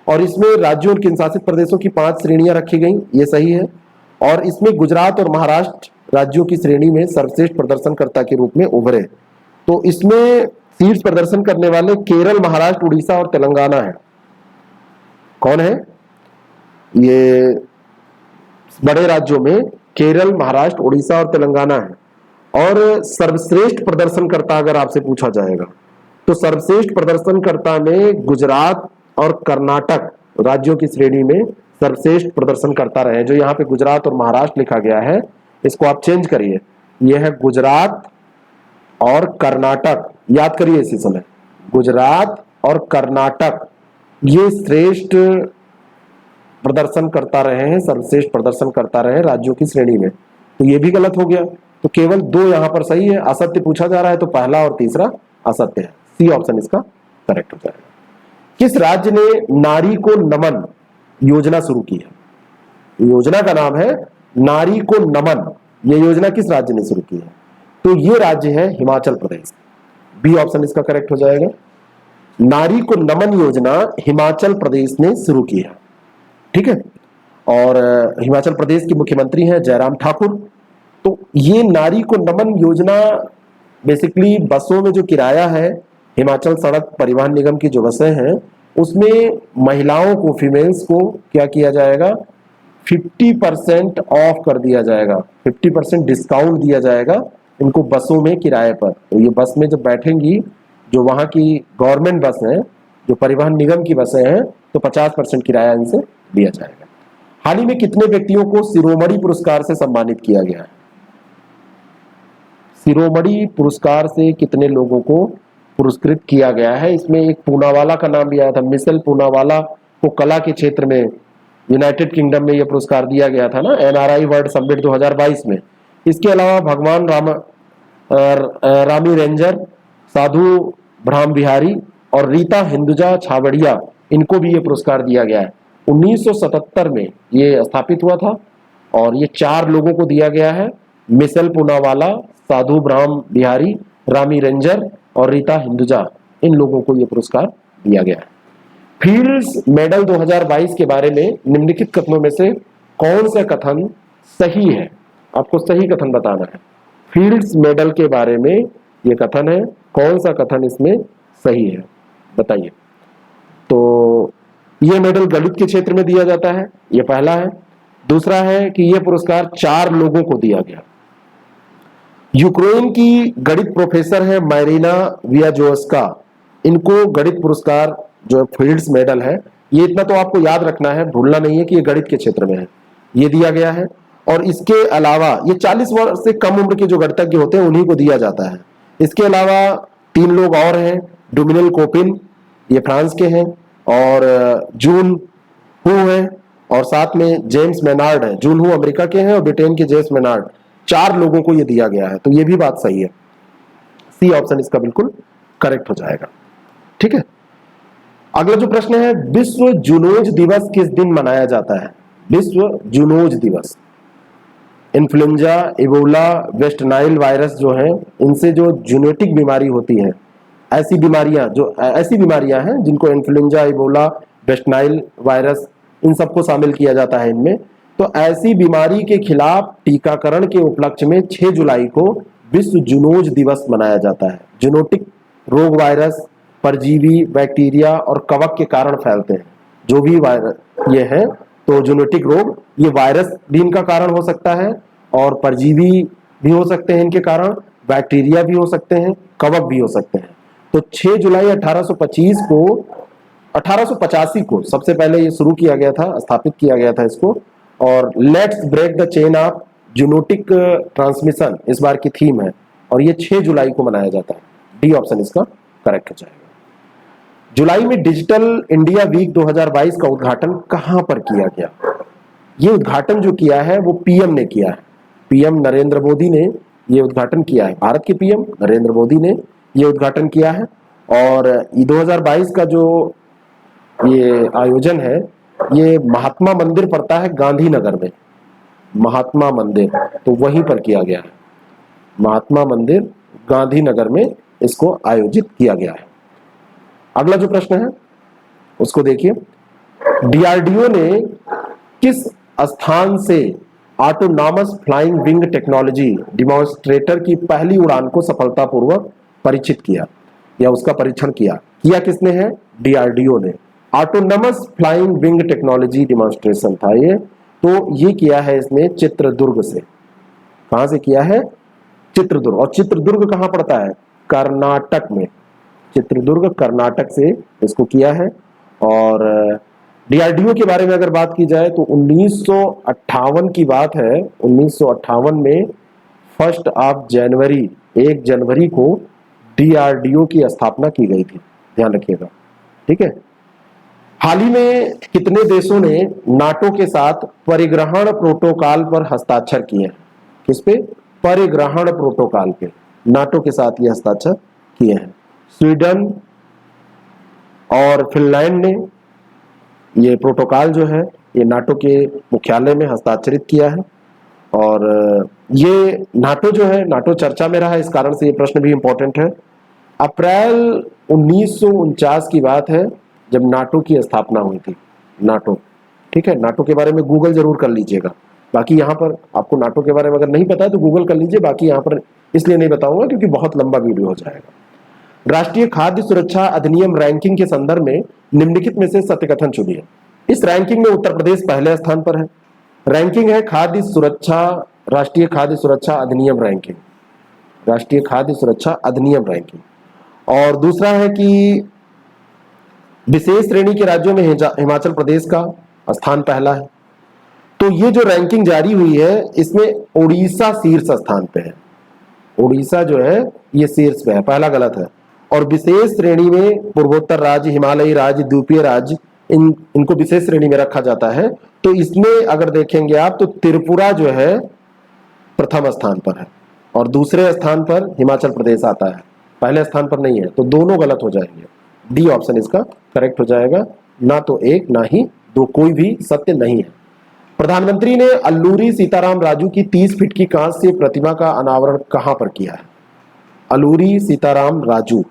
और इसमें राज्यों और केंद्र शासित प्रदेशों की 5 श्रेणियां रखी गई, ये सही है। और इसमें गुजरात और महाराष्ट्र राज्यों की श्रेणी में सर्वश्रेष्ठ प्रदर्शनकर्ता के रूप में उभरे। तो इसमें शीर्ष प्रदर्शन करने वाले केरल, महाराष्ट्र, उड़ीसा और तेलंगाना है। कौन है ये? बड़े राज्यों में केरल, महाराष्ट्र, उड़ीसा और तेलंगाना है। और सर्वश्रेष्ठ प्रदर्शनकर्ता अगर आपसे पूछा जाएगा तो सर्वश्रेष्ठ प्रदर्शनकर्ता में गुजरात और कर्नाटक राज्यों की श्रेणी में सर्वश्रेष्ठ प्रदर्शनकर्ता रहे। जो यहाँ पे गुजरात और महाराष्ट्र लिखा गया है इसको आप चेंज करिए, यह है गुजरात और कर्नाटक। याद करिए इसी समय, गुजरात और कर्नाटक ये श्रेष्ठ प्रदर्शन करता रहे हैं, सर्वश्रेष्ठ प्रदर्शन करता रहे राज्यों की श्रेणी में। तो ये भी गलत हो गया। तो केवल 2 यहां पर सही है। असत्य पूछा जा रहा है तो पहला और तीसरा असत्य है। सी ऑप्शन इसका करेक्ट हो जाएगा। किस राज्य ने नारी को नमन योजना शुरू की है? योजना का नाम है नारी को नमन। यह योजना किस राज्य ने शुरू की है? तो यह राज्य है हिमाचल प्रदेश। बी ऑप्शन इसका करेक्ट हो जाएगा। नारी को नमन योजना हिमाचल प्रदेश ने शुरू की है। ठीक है। और हिमाचल प्रदेश के मुख्यमंत्री हैं जयराम ठाकुर। तो ये नारी को नमन योजना बेसिकली बसों में जो किराया है, हिमाचल सड़क परिवहन निगम की जो बसें हैं उसमें महिलाओं को, फीमेल्स को क्या किया जाएगा? 50% ऑफ कर दिया जाएगा, 50% डिस्काउंट दिया जाएगा इनको बसों में किराए पर। तो ये बस में जब बैठेंगी, जो वहां की गवर्नमेंट बस है, जो परिवहन निगम की बसें हैं, तो 50% किराया इनसे दिया जाएगा। हाल ही में कितने व्यक्तियों को शिरोमणि पुरस्कार से सम्मानित किया गया है? शिरोमणि पुरस्कार से कितने लोगों को पुरस्कृत किया गया है? इसमें एक पूनावाला का नाम भी आया था। मिशेल पूनावाला को कला के क्षेत्र में यूनाइटेड किंगडम में यह पुरस्कार दिया गया था ना, एनआरआई वर्ल्ड समिट 2022 में। इसके अलावा भगवान रामी रेंजर, साधु ब्रह्म बिहारी और रीता हिंदुजा छावड़िया, इनको भी ये पुरस्कार दिया गया है। 1977 में ये स्थापित हुआ था और ये 4 लोगों को दिया गया है। मिशेल पूनावाला, साधु ब्रह्म बिहारी, रामी रेंजर और रीता हिंदुजा, इन लोगों को यह पुरस्कार दिया गया है। फील्ड्स मेडल 2022 के बारे में निम्नलिखित कथनों में से कौन सा कथन सही है? आपको सही कथन बताना है। फील्ड्स मेडल के बारे में यह कथन है, कौन सा कथन इसमें सही है बताइए। तो यह मेडल गणित के क्षेत्र में दिया जाता है, यह पहला है। दूसरा है कि यह पुरस्कार 4 लोगों को दिया गया। यूक्रेन की गणित प्रोफेसर है मैरिना वियाजोव्स्का, इनको गणित पुरस्कार जो फील्ड्स मेडल है, ये इतना तो आपको याद रखना है, भूलना नहीं है कि ये गणित के क्षेत्र में है, ये दिया गया है। और इसके अलावा ये 40 वर्ष से कम उम्र के जो गणितज्ञ होते हैं उन्हीं को दिया जाता है। इसके अलावा 3 लोग और हैं, डोमिनिल कोपिन, ये फ्रांस के हैं, और जून हु है, और साथ में जेम्स मेनार्ड है। जून हु अमेरिका के हैं और ब्रिटेन के जेम्स मेनार्ड। 4 लोगों को ये दिया गया है, तो ये भी बात सही है। सी ऑप्शन इसका बिल्कुल करेक्ट हो जाएगा। ठीक है। अगला जो प्रश्न है, विश्व जूनोज दिवस किस दिन मनाया जाता है? विश्व जूनोज दिवस। Influenza, Ebola, West Nile virus जो है, इनसे जो जूनोटिक बीमारी होती है, ऐसी बीमारियां हैं जिनको influenza, Ebola, West Nile virus, इन सबको शामिल किया जाता है इनमें। तो ऐसी बीमारी के खिलाफ टीकाकरण के उपलक्ष्य में 6 जुलाई को विश्व जूनोज दिवस मनाया जाता है। जूनोटिक रोग वायरस, परजीवी, बैक्टीरिया और कवक के कारण फैलते हैं। जो भी वायरस ये है, तो जूनोटिक रोग, ये वायरस भी इनका कारण हो सकता है और परजीवी भी हो सकते हैं इनके कारण, बैक्टीरिया भी हो सकते हैं, कवक भी हो सकते हैं। तो 6 जुलाई 1885 को सबसे पहले ये शुरू किया गया था, स्थापित किया गया था इसको। और let's break the chain of zoonotic transmission इस बार की थीम है, और ये 6 जुलाई को मनाया जाता है। डी ऑप्शन इसका करेक्ट हो जाएगा। जुलाई में डिजिटल इंडिया वीक 2022 का उद्घाटन कहां पर किया गया? ये उद्घाटन जो किया है वो पीएम ने किया है। पीएम नरेंद्र मोदी ने ये उद्घाटन किया है। भारत के पीएम नरेंद्र मोदी ने ये उद्घाटन किया है। और 2022 का जो ये आयोजन है, ये महात्मा मंदिर पड़ता है गांधीनगर में, महात्मा मंदिर, तो वहीं पर किया गया है। महात्मा मंदिर गांधीनगर में इसको आयोजित किया गया है। अगला जो प्रश्न है उसको देखिए। डीआरडीओ ने किस स्थान से autonomous flying wing technology demonstrator की पहली उड़ान को सफलतापूर्वक परीक्षित किया या उसका परीक्षण किया किसने है? डीआरडीओ ने। Autonomous flying wing technology demonstration था ये, तो ये किया है इसने चित्रदुर्ग से। कहां से किया है? चित्रदुर्ग। और चित्रदुर्ग कहां पड़ता है? कर्नाटक में। चित्रदुर्ग कर्नाटक से इसको किया है। और डीआरडीओ के बारे में अगर बात की जाए तो 1958 की बात है। 1958 में 1 जनवरी को डीआरडीओ की स्थापना की गई थी, ध्यान रखिएगा। ठीक है। हाल ही में कितने देशों ने नाटो के साथ परिग्रहण प्रोटोकॉल पर हस्ताक्षर किए हैं? किस पे? परिग्रहण प्रोटोकॉल के, नाटो के साथ ये हस्ताक्षर किए हैं। स्वीडन और फिनलैंड ने ये प्रोटोकॉल जो है ये नाटो के मुख्यालय में हस्ताक्षरित किया है। और ये नाटो जो है, नाटो चर्चा में रहा है, इस कारण से ये प्रश्न भी इंपॉर्टेंट है। अप्रैल 1949 की बात है जब नाटो की स्थापना हुई थी। नाटो, ठीक है, नाटो के बारे में गूगल जरूर कर लीजिएगा। बाकी यहाँ पर आपको नाटो के बारे में अगर नहीं पता है तो गूगल कर लीजिए, बाकी यहाँ पर इसलिए नहीं बताऊंगा क्योंकि बहुत लंबा वीडियो हो जाएगा। राष्ट्रीय खाद्य सुरक्षा अधिनियम रैंकिंग के संदर्भ में निम्नलिखित में से सत्य कथन चुनिए। इस रैंकिंग में उत्तर प्रदेश पहले स्थान पर है। रैंकिंग है खाद्य सुरक्षा, राष्ट्रीय खाद्य सुरक्षा अधिनियम रैंकिंग, राष्ट्रीय खाद्य सुरक्षा अधिनियम रैंकिंग। और दूसरा है कि विशेष श्रेणी के राज्यों में हिमाचल प्रदेश का स्थान पहला है। तो ये जो रैंकिंग जारी हुई है इसमें उड़ीसा शीर्ष स्थान पे है। उड़ीसा जो है ये शीर्ष पे है, पहला गलत है। और विशेष श्रेणी में पूर्वोत्तर राज्य, हिमालयी राज्य, द्वीपीय राज्य, इनको विशेष श्रेणी में रखा जाता है। तो इसमें अगर देखेंगे आप तो त्रिपुरा जो है प्रथम स्थान पर है और दूसरे स्थान पर हिमाचल प्रदेश आता है, पहले स्थान पर नहीं है। तो दोनों गलत हो जाएंगे, डी ऑप्शन इसका करेक्ट हो जाएगा। ना तो एक ना ही दो, कोई भी सत्य नहीं है। प्रधानमंत्री ने अल्लूरी सीताराम राजू की 30 फीट की कांस्य प्रतिमा का अनावरण कहां पर किया है? अल्लूरी सीताराम राजू,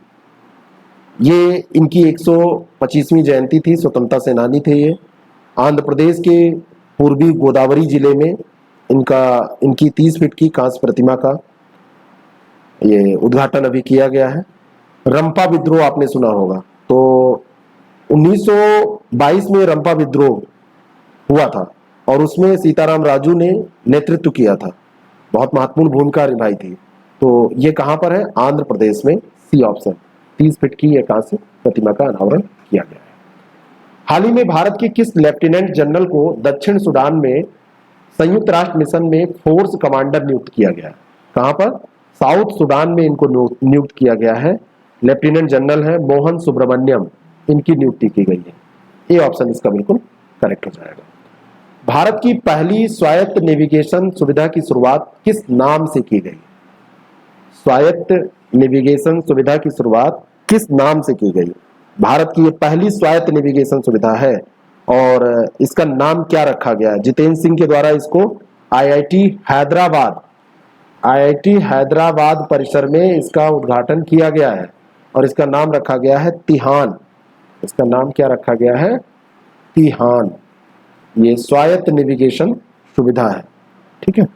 ये इनकी 125वीं जयंती थी, स्वतंत्रता सेनानी थे ये। आंध्र प्रदेश के पूर्वी गोदावरी जिले में इनकी 30 फीट की कांस्य प्रतिमा का ये उद्घाटन अभी किया गया है। रंपा विद्रोह आपने सुना होगा, तो 1922 में रंपा विद्रोह हुआ था और उसमें सीताराम राजू ने नेतृत्व किया था, बहुत महत्वपूर्ण भूमिका निभाई थी। तो ये कहां पर है? आंध्र प्रदेश में, सी ऑप्शन। 30 फीट की एक कांस्य प्रतिमा का अनावरण किया गया है। हाल ही में भारत के किस लेफ्टिनेंट जनरल को दक्षिण सूडान में संयुक्त राष्ट्र मिशन में फोर्स कमांडर नियुक्त किया गया है? कहां पर? साउथ सूडान में इनको नियुक्त किया गया है। लेफ्टिनेंट जनरल है मोहन सुब्रमण्यम, इनकी नियुक्ति की गई है। ए ऑप्शन इसका बिल्कुल करेक्ट हो जाएगा। भारत की पहली स्वायत्त नेविगेशन सुविधा की शुरुआत किस नाम से की गई? स्वायत्त नेविगेशन सुविधा की शुरुआत किस नाम से की गई? भारत की ये पहली स्वायत्त नेविगेशन सुविधा है और इसका नाम क्या रखा गया? जितेंद्र सिंह के द्वारा इसको आईआईटी हैदराबाद परिसर में इसका उद्घाटन किया गया है और इसका नाम रखा गया है तिहान। इसका नाम क्या रखा गया है? तिहान। ये स्वायत्त नेविगेशन सुविधा है, ठीक है।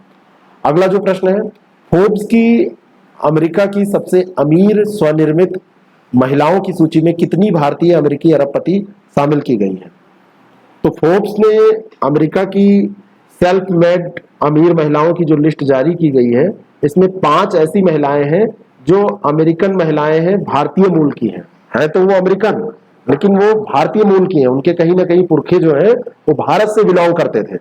अगला जो प्रश्न है, फोर्ब्स की अमेरिका की सबसे अमीर स्वनिर्मित महिलाओं की सूची में कितनी भारतीय अमेरिकी अरबपति शामिल की गई हैं? तो फोर्ब्स ने अमेरिका की सेल्फ मेड अमीर महिलाओं की जो लिस्ट जारी की गई है, इसमें 5 ऐसी महिलाएं हैं जो अमेरिकन महिलाएं हैं, भारतीय मूल की हैं तो वो अमेरिकन, लेकिन वो भारतीय मूल की हैं। उनके कहीं ना कहीं पुरखे जो हैं वो भारत से बिलोंग करते थे।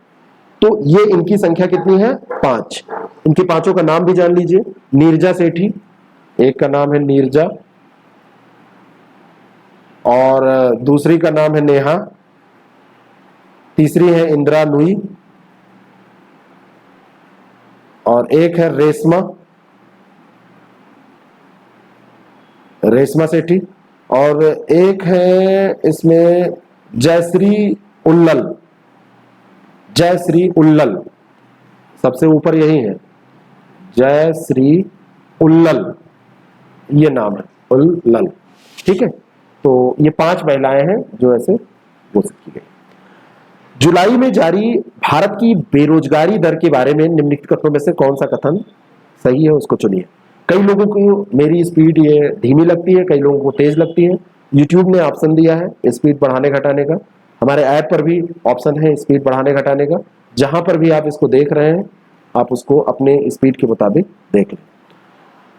तो ये इनकी संख्या कितनी है? 5। इनके पांचों का नाम भी जान लीजिए। नीरजा सेठी, एक का नाम है नीरजा, और दूसरी का नाम है नेहा, तीसरी है इंदिरा नूई, और एक है रेशमा सेठी, और एक है इसमें जयश्री उल्लल, सबसे ऊपर यही है, जयश्री उल्लल, ये नाम है उल्लल, ठीक है। तो ये 5 महिलाएं हैं जो ऐसे घोषित की गई। जुलाई में जारी भारत की बेरोजगारी दर के बारे में निम्नलिखित कथनों में से कौन सा कथन सही है, उसको चुनिए। कई लोगों को मेरी स्पीड ये धीमी लगती है, कई लोगों को तेज लगती है। YouTube ने ऑप्शन दिया है स्पीड बढ़ाने घटाने का, हमारे ऐप पर भी ऑप्शन है स्पीड बढ़ाने घटाने का। जहां पर भी आप इसको देख रहे हैं आप उसको अपने स्पीड के मुताबिक देख लें।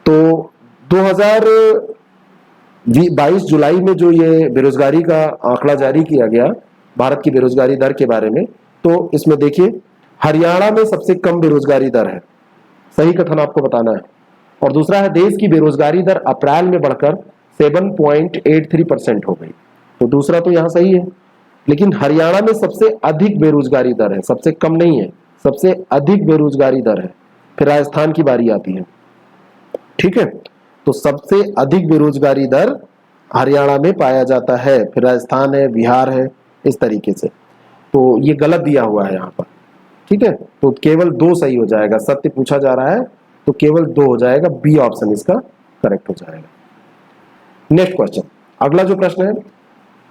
तो 2022 जुलाई में जो ये बेरोजगारी का आंकड़ा जारी किया गया भारत की बेरोजगारी दर के बारे में, तो इसमें देखिए हरियाणा में सबसे कम बेरोजगारी दर है, सही कथन आपको बताना है। और दूसरा है देश की बेरोजगारी दर अप्रैल में बढ़कर 7.83% हो गई। तो दूसरा तो यहां सही है, लेकिन हरियाणा में सबसे अधिक बेरोजगारी दर है, सबसे कम नहीं है, सबसे अधिक बेरोजगारी दर है। फिर राजस्थान की बारी आती है। ठीक है, तो सबसे अधिक बेरोजगारी दर हरियाणा में पाया जाता है, फिर राजस्थान है, बिहार है, इस तरीके से। तो ये गलत दिया हुआ है यहाँ पर। ठीक है, तो केवल 2 सही हो जाएगा, सत्य पूछा जा रहा है तो केवल 2 हो जाएगा, बी ऑप्शन इसका करेक्ट हो जाएगा। नेक्स्ट क्वेश्चन, अगला जो प्रश्न है,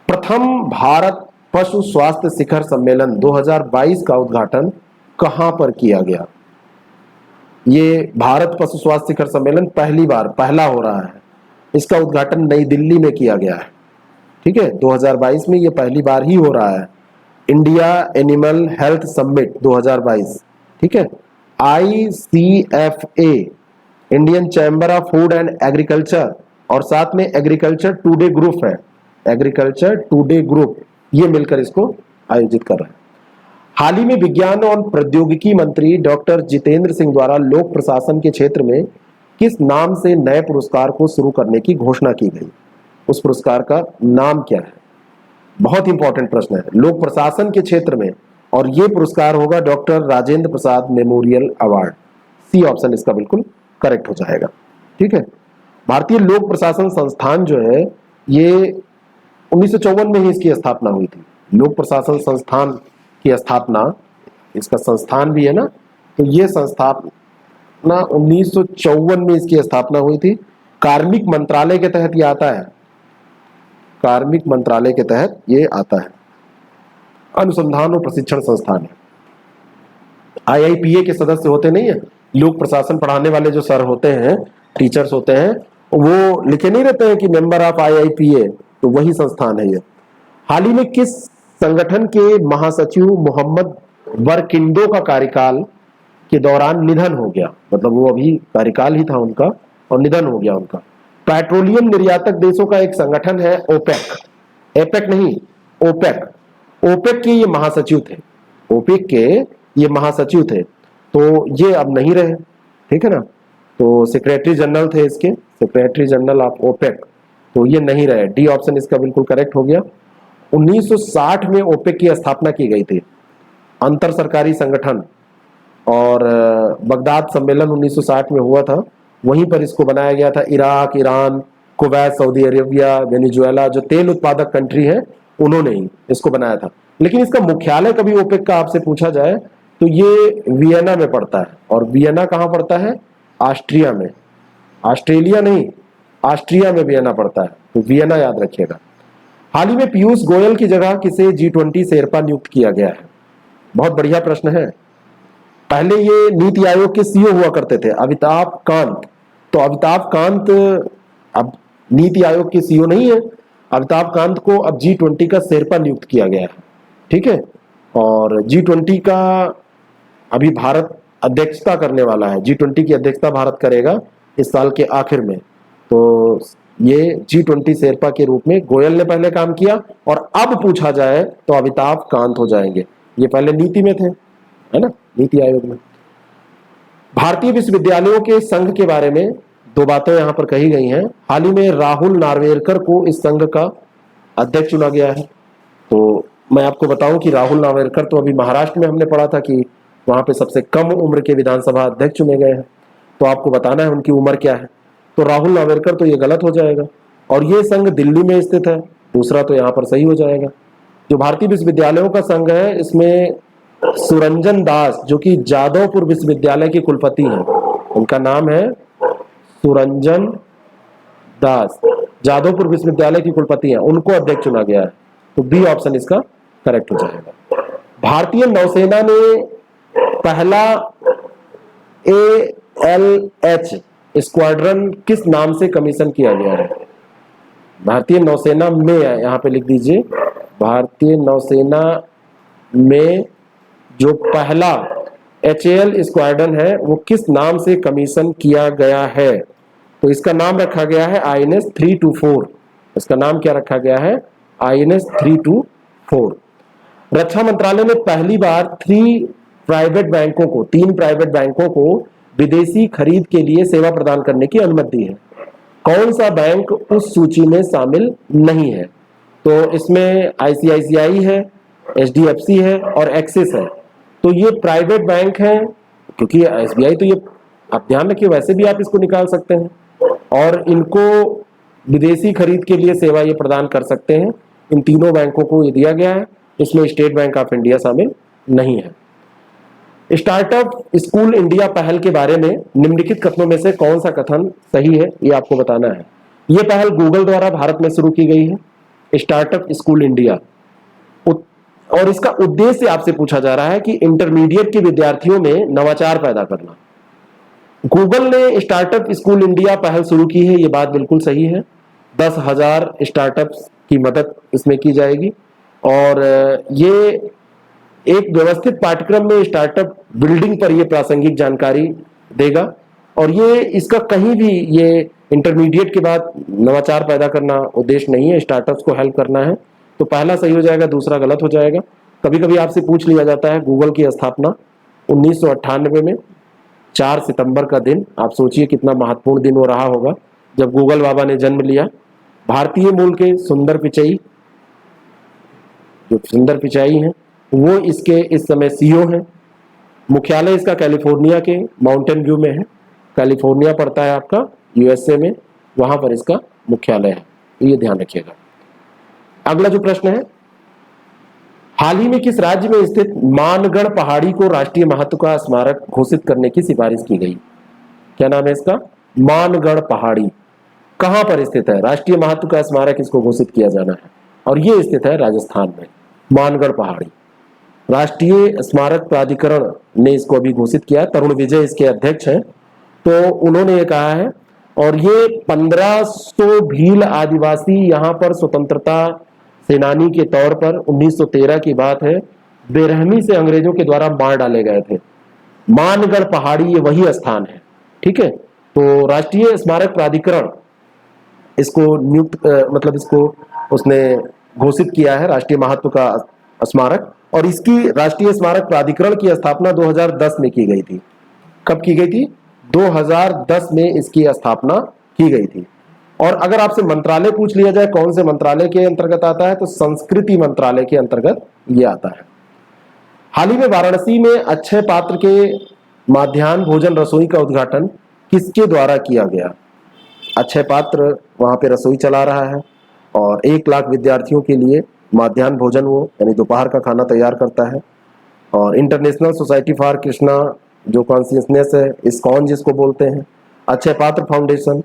प्रथम भारत पशु स्वास्थ्य शिखर सम्मेलन 2022 का उद्घाटन कहां पर किया गया? ये भारत पशु स्वास्थ्य शिखर सम्मेलन पहला हो रहा है, इसका उद्घाटन नई दिल्ली में किया गया है। ठीक है, 2022 में ये पहली बार ही हो रहा है, इंडिया एनिमल हेल्थ समिट 2022। ठीक है, ICFA, Indian chamber of food and agriculture, और साथ में एग्रीकल्चर टुडे ग्रुप है, एग्रीकल्चर टुडे ग्रुप, ये मिलकर इसको आयोजित कर रहे हैं। हाल ही में विज्ञान और प्रौद्योगिकी मंत्री डॉक्टर जितेंद्र सिंह द्वारा लोक प्रशासन के क्षेत्र में किस नाम से नए पुरस्कार को शुरू करने की घोषणा की गई? उस पुरस्कार का नाम क्या है? बहुत इंपॉर्टेंट प्रश्न है, लोक प्रशासन के क्षेत्र में, और ये पुरस्कार होगा doctor Rajendra Prasad memorial award. C option इसका बिल्कुल करेक्ट हो जाएगा। ठीक है, भारतीय लोक प्रशासन संस्थान जो है ये 1954 में ही इसकी स्थापना हुई थी। लोक प्रशासन संस्थान की स्थापना, इसका संस्थान भी है ना, तो ये संस्थापना 1954 में इसकी स्थापना हुई थी। कार्मिक मंत्रालय के तहत ये आता है, कार्मिक मंत्रालय के तहत ये आता है। अनुसंधान और प्रशिक्षण संस्थान है। IIPA के सदस्य होते नहीं है, लोक प्रशासन पढ़ाने वाले जो सर होते हैं, टीचर्स होते हैं, वो लिखे नहीं रहते हैं कि मेंबर ऑफ IIPA, तो वही संस्थान है ये। हाल ही में किस संगठन के महासचिव मोहम्मद वरकिंडो का कार्यकाल के दौरान निधन हो गया? मतलब वो अभी कार्यकाल ही था उनका और निधन हो गया उनका। पेट्रोलियम निर्यातक देशों का एक संगठन है ओपेक, एपेक नहीं, ओपेक। ओपेक के ये महासचिव थे, ओपेक के ये महासचिव थे, तो ये अब नहीं रहे। ठीक है ना, तो सेक्रेटरी जनरल थे इसके, सेक्रेटरी जनरल ऑफ ओपेक, तो ये नहीं रहे। डी ऑप्शन इसका बिल्कुल करेक्ट हो गया। 1960 में ओपेक की स्थापना की गई थी, अंतर सरकारी संगठन, और बगदाद सम्मेलन 1960 में हुआ था, वहीं पर इसको बनाया गया था। Iraq, Iran, Kuwait, Saudi Arabia, Venezuela, जो तेल उत्पादक कंट्री है, उन्होंने ही इसको बनाया था। लेकिन इसका मुख्यालय कभी ओपेक का आपसे पूछा जाए तो ये वियना में पड़ता है, और वियना कहाँ पड़ता है? ऑस्ट्रिया में, ऑस्ट्रेलिया नहीं, ऑस्ट्रिया में वियना पड़ता है, तो वियना याद रखिएगा। हाल ही में पीयूष गोयल की जगह किसे G20 शेरपा नियुक्त किया गया है? बहुत बढ़िया प्रश्न है। पहले ये नीति आयोग के CEO हुआ करते थे, अमिताभ कांत, तो अमिताभ कांत अब नीति आयोग के CEO नहीं है, अमिताभ कांत को अब G20 का शेरपा नियुक्त किया गया है। ठीक है, और G20 का अभी भारत अध्यक्षता करने वाला है, G20 की अध्यक्षता भारत करेगा इस साल के आखिर में। तो ये G20 शेरपा के रूप में गोयल ने पहले काम किया, और अब पूछा जाए तो अमिताभ कांत हो जाएंगे। ये पहले नीति में थे, है ना, नीति आयोग में। भारतीय विश्वविद्यालयों के संघ के बारे में 2 बातें यहां पर कही गई हैं। हाल ही में राहुल नार्वेकर को इस संघ का अध्यक्ष चुना गया है। तो मैं आपको बताऊं कि राहुल नार्वेकर तो अभी महाराष्ट्र में हमने पढ़ा था कि वहां पे सबसे कम उम्र के विधानसभा अध्यक्ष चुने गए हैं, तो आपको बताना है उनकी उम्र क्या है। तो राहुल नार्वेकर तो ये गलत हो जाएगा, और ये संघ दिल्ली में स्थित है, दूसरा तो यहाँ पर सही हो जाएगा। जो भारतीय विश्वविद्यालयों का संघ है, इसमें सुरंजन दास, जो कि जादवपुर विश्वविद्यालय के कुलपति हैं, उनका नाम है सुरंजन दास, जादवपुर विश्वविद्यालय की कुलपति हैं, उनको अध्यक्ष चुना गया है। तो बी ऑप्शन इसका करेक्ट हो जाएगा। भारतीय नौसेना ने पहला ALH स्क्वाड्रन किस नाम से कमीशन किया गया है? भारतीय नौसेना में है, यहां पे लिख दीजिए, भारतीय नौसेना में जो पहला HAL स्क्वाड्रन है वो किस नाम से कमीशन किया गया है? तो इसका नाम रखा गया है INS 324। इसका नाम क्या रखा गया है? INS 324। रक्षा मंत्रालय ने पहली बार 3 प्राइवेट बैंकों को विदेशी खरीद के लिए सेवा प्रदान करने की अनुमति दी है। कौन सा बैंक उस सूची में शामिल नहीं है? तो इसमें ICICI है, HDFC है और एक्सिस है। तो ये प्राइवेट बैंक है, क्योंकि SBI तो ये आप ध्यान रखिए, वैसे भी आप इसको निकाल सकते हैं और इनको विदेशी खरीद के लिए सेवा ये प्रदान कर सकते हैं। इन तीनों बैंकों को ये दिया गया है, इसमें स्टेट बैंक ऑफ इंडिया शामिल नहीं है। स्टार्टअप स्कूल इंडिया पहल के बारे में निम्नलिखित कथनों में से कौन सा कथन सही है, ये आपको बताना है। यह पहल गूगल द्वारा भारत में शुरू की गई है, स्टार्टअप स्कूल इंडिया, और इसका उद्देश्य आपसे पूछा जा रहा है कि इंटरमीडिएट के विद्यार्थियों में नवाचार पैदा करना। गूगल ने स्टार्टअप स्कूल इंडिया पहल शुरू की है, ये बात बिल्कुल सही है। 10,000 स्टार्टअप्स की मदद इसमें की जाएगी और ये एक व्यवस्थित पाठ्यक्रम में स्टार्टअप बिल्डिंग पर ये प्रासंगिक जानकारी देगा और ये इसका कहीं भी ये इंटरमीडिएट के बाद नवाचार पैदा करना उद्देश्य नहीं है, स्टार्टअप्स को हेल्प करना है। तो पहला सही हो जाएगा, दूसरा गलत हो जाएगा। कभी कभी आपसे पूछ लिया जाता है गूगल की स्थापना 1998 में 4 सितंबर का दिन, आप सोचिए कितना महत्वपूर्ण दिन हो रहा होगा जब गूगल बाबा ने जन्म लिया। भारतीय मूल के सुंदर पिचाई, जो सुंदर पिचाई हैं, वो इसके इस समय सीईओ हैं। मुख्यालय इसका कैलिफोर्निया के माउंटेन व्यू में है। कैलिफोर्निया पड़ता है आपका यूएसए में, वहां पर इसका मुख्यालय है, ये ध्यान रखिएगा। अगला जो प्रश्न है, हाल ही में किस राज्य में स्थित मानगढ़ पहाड़ी को राष्ट्रीय महत्व का स्मारक घोषित करने की सिफारिश की गई? क्या नाम है इसका? मानगढ़ पहाड़ी। कहां पर स्थित है? राष्ट्रीय महत्व का स्मारक इसको घोषित किया जाना है और ये स्थित है राजस्थान में, मानगढ़ पहाड़ी। राष्ट्रीय स्मारक प्राधिकरण ने इसको अभी घोषित किया है, तरुण विजय इसके अध्यक्ष हैं। तो उन्होंने ये कहा है और ये 1500 भील आदिवासी यहाँ पर स्वतंत्रता सेनानी के तौर पर 1913 की बात है, बेरहमी से अंग्रेजों के द्वारा मार डाले गए थे। मानगढ़ पहाड़ी ये वही स्थान है, ठीक है। तो राष्ट्रीय स्मारक प्राधिकरण इसको नियुक्त मतलब इसको उसने घोषित किया है राष्ट्रीय महत्व का स्मारक, और इसकी राष्ट्रीय स्मारक प्राधिकरण की स्थापना 2010 में की गई थी। कब की गई थी? 2010 में इसकी स्थापना की गई थी। और अगर आपसे मंत्रालय पूछ लिया जाए कौन से मंत्रालय के अंतर्गत आता है, तो संस्कृति मंत्रालय के अंतर्गत ये आता है। हाल ही में वाराणसी में अक्षय पात्र के माध्याह्न भोजन रसोई का उद्घाटन किसके द्वारा किया गया? अक्षय पात्र वहां पे रसोई चला रहा है और 1 लाख विद्यार्थियों के लिए माध्याह्न भोजन वो यानी दोपहर का खाना तैयार करता है। और इंटरनेशनल सोसाइटी फॉर कृष्णा जो कॉन्शियसनेस है, इस्कॉन जिसको बोलते हैं, अक्षय पात्र फाउंडेशन,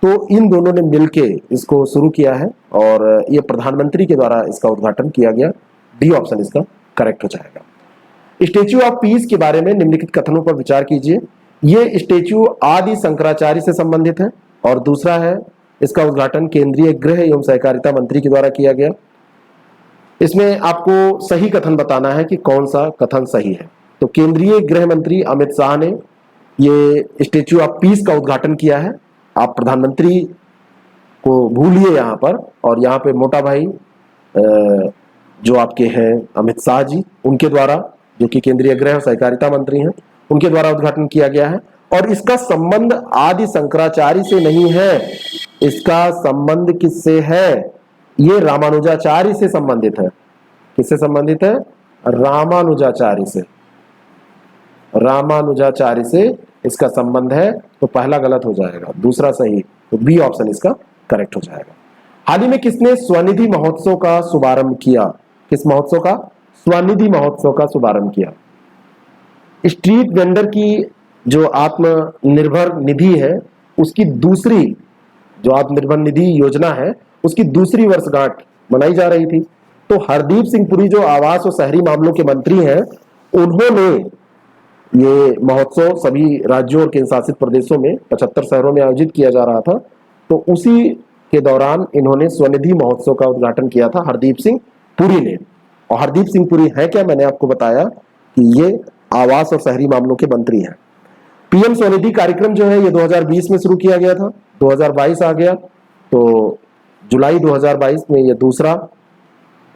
तो इन दोनों ने मिलके इसको शुरू किया है और ये प्रधानमंत्री के द्वारा इसका उद्घाटन किया गया। डी ऑप्शन इसका करेक्ट हो जाएगा। स्टेच्यू ऑफ पीस के बारे में निम्नलिखित कथनों पर विचार कीजिए। ये स्टेच्यू आदि शंकराचार्य से संबंधित है और दूसरा है इसका उद्घाटन केंद्रीय गृह एवं सहकारिता मंत्री के द्वारा किया गया। इसमें आपको सही कथन बताना है कि कौन सा कथन सही है। तो केंद्रीय गृह मंत्री अमित शाह ने ये स्टेच्यू ऑफ पीस का उद्घाटन किया है। आप प्रधानमंत्री को भूलिए यहाँ पर, और यहाँ पे मोटा भाई जो आपके हैं अमित शाह जी, उनके द्वारा, जो कि केंद्रीय गृह और सहकारिता मंत्री हैं, उनके द्वारा उद्घाटन किया गया है। और इसका संबंध आदि शंकराचार्य से नहीं है, इसका संबंध किससे है? ये रामानुजाचार्य से संबंधित है। किससे संबंधित है? रामानुजाचार्य से। रामानुजाचार्य से इसका संबंध है, तो पहला गलत हो जाएगा, दूसरा सही, तो बी ऑप्शन इसका करेक्ट हो जाएगा। हाल ही में किसने स्वनिधि महोत्सव का शुभारंभ किया? किस महोत्सव का? स्वनिधि महोत्सव का शुभारंभ किया। स्ट्रीट वेंडर की जो आत्मनिर्भर निधि है, उसकी दूसरी, जो आत्मनिर्भर निधि योजना है, उसकी दूसरी वर्षगांठ मनाई जा रही थी। तो हरदीप सिंह पुरी जो आवास और शहरी मामलों के मंत्री हैं, उन्होंने ये महोत्सव सभी राज्यों और केंद्र शासित प्रदेशों में 75 शहरों में आयोजित किया जा रहा था, तो उसी के दौरान इन्होंने स्वनिधि महोत्सव का उद्घाटन किया था हरदीप सिंह पुरी ने। और हरदीप सिंह पुरी है क्या? मैंने आपको बताया कि ये आवास और शहरी मामलों के मंत्री हैं। पीएम स्वनिधि कार्यक्रम जो है ये 2020 में शुरू किया गया था, 2022 आ गया, तो जुलाई 2022 में ये दूसरा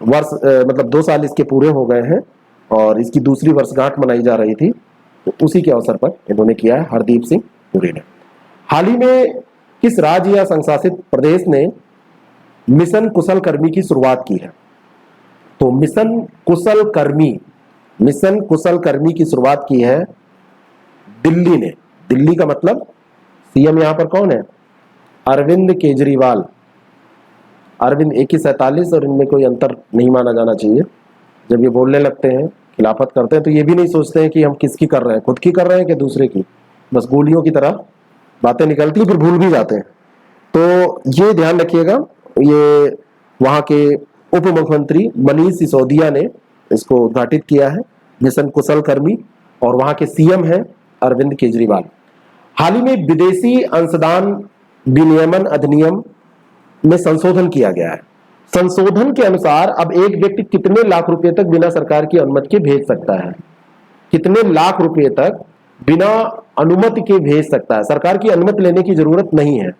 वर्ष मतलब 2 साल इसके पूरे हो गए हैं और इसकी दूसरी वर्षगांठ मनाई जा रही थी, तो उसी के अवसर पर इन्होंने किया है हरदीप सिंह पुरी ने। हाल ही में किस राज्य या संशासित प्रदेश ने मिशन कुशल कर्मी की शुरुआत की है? तो मिशन कुशल कर्मी की शुरुआत की है दिल्ली ने। दिल्ली का मतलब सीएम यहां पर कौन है? अरविंद केजरीवाल। अरविंद एक ही 47 और इनमें कोई अंतर नहीं माना जाना चाहिए। जब ये बोलने लगते हैं, खिलाफत करते हैं, तो ये भी नहीं सोचते हैं कि हम किसकी कर रहे हैं, खुद की कर रहे हैं कि दूसरे की। बस गोलियों की तरह बातें निकलती है, फिर भूल भी जाते हैं। तो ये ध्यान रखिएगा। ये वहां के उप मुख्यमंत्री मनीष सिसोदिया ने इसको उद्घाटित किया है, मिशन कुशल कर्मी, और वहां के सीएम हैं अरविंद केजरीवाल। हाल ही में विदेशी अंशदान विनियमन अधिनियम में संशोधन किया गया है। संशोधन के अनुसार अब एक व्यक्ति कितने लाख रुपए तक बिना सरकार की अनुमति के भेज सकता है? कितने लाख रुपए तक बिना अनुमति के भेज सकता है? सरकार की अनुमति लेने की जरूरत नहीं है।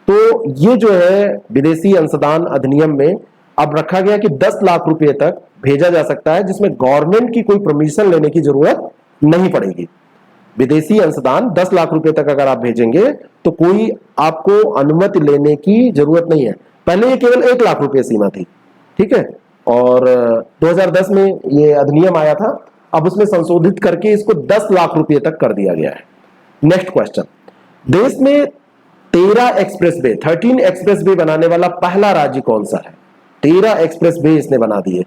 तो ये जो है विदेशी अंशदान अधिनियम में अब रखा गया कि 10 लाख रुपए तक भेजा जा सकता है, जिसमें गवर्नमेंट की कोई परमिशन लेने की जरूरत नहीं पड़ेगी। विदेशी अंशदान 10 लाख रुपए तक अगर आप भेजेंगे तो कोई आपको अनुमति लेने की जरूरत नहीं है। पहले ये केवल 1 लाख रुपए सीमा थी, ठीक है, और 2010 में ये अधिनियम आया था। अब उसमें संशोधित करके इसको 10 लाख रुपए तक कर दिया गया है। नेक्स्ट क्वेश्चन, देश में 13 एक्सप्रेस वे बनाने वाला पहला राज्य कौन सा है? 13 एक्सप्रेस वे इसने बना दिए,